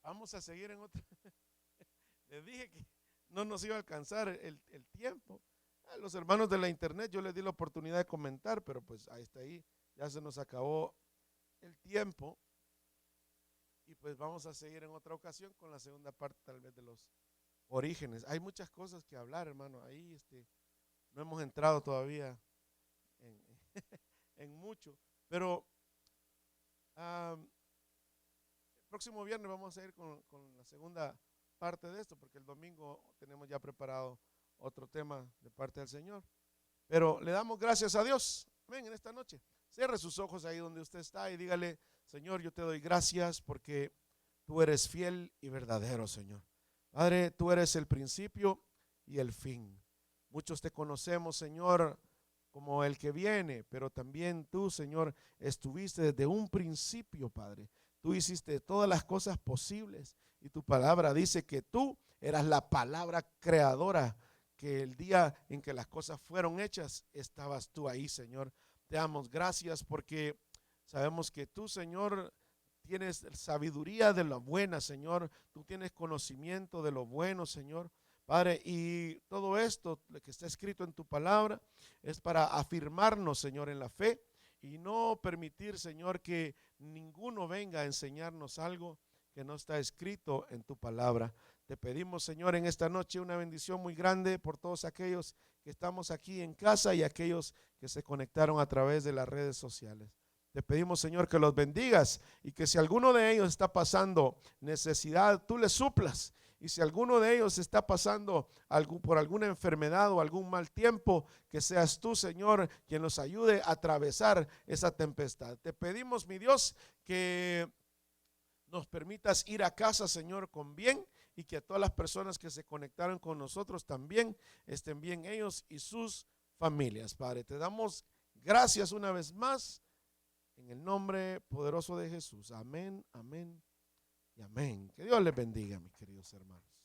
Vamos a seguir en otra. Les dije que no nos iba a alcanzar el tiempo. A los hermanos de la internet yo les di la oportunidad de comentar, pero pues ahí está, ahí ya se nos acabó el tiempo. Y pues vamos a seguir en otra ocasión con la segunda parte tal vez de los orígenes. Hay muchas cosas que hablar, hermano. Ahí no hemos entrado todavía en, en mucho. Pero el próximo viernes vamos a ir con la segunda parte de esto, porque el domingo tenemos ya preparado otro tema de parte del Señor. Pero le damos gracias a Dios. Ven en esta noche. Cierre sus ojos ahí donde usted está y dígale: Señor, yo te doy gracias porque tú eres fiel y verdadero, Señor. Padre, tú eres el principio y el fin. Muchos te conocemos, Señor, como el que viene, pero también tú, Señor, estuviste desde un principio, Padre. Tú hiciste todas las cosas posibles y tu palabra dice que tú eras la palabra creadora, que el día en que las cosas fueron hechas, estabas tú ahí, Señor. Te damos gracias porque sabemos que tú, Señor, tienes sabiduría de lo buena, Señor. Tú tienes conocimiento de lo bueno, Señor. Padre, y todo esto lo que está escrito en tu palabra es para afirmarnos, Señor, en la fe y no permitir, Señor, que ninguno venga a enseñarnos algo que no está escrito en tu palabra. Te pedimos, Señor, en esta noche una bendición muy grande por todos aquellos que estamos aquí en casa y aquellos que se conectaron a través de las redes sociales. Te pedimos, Señor, que los bendigas y que si alguno de ellos está pasando necesidad, tú les suplas. Y si alguno de ellos está pasando por alguna enfermedad o algún mal tiempo, que seas tú, Señor, quien los ayude a atravesar esa tempestad. Te pedimos, mi Dios, que nos permitas ir a casa, Señor, con bien, y que a todas las personas que se conectaron con nosotros también estén bien ellos y sus familias. Padre, te damos gracias una vez más en el nombre poderoso de Jesús. Amén, amén y amén. Que Dios les bendiga, mis queridos hermanos.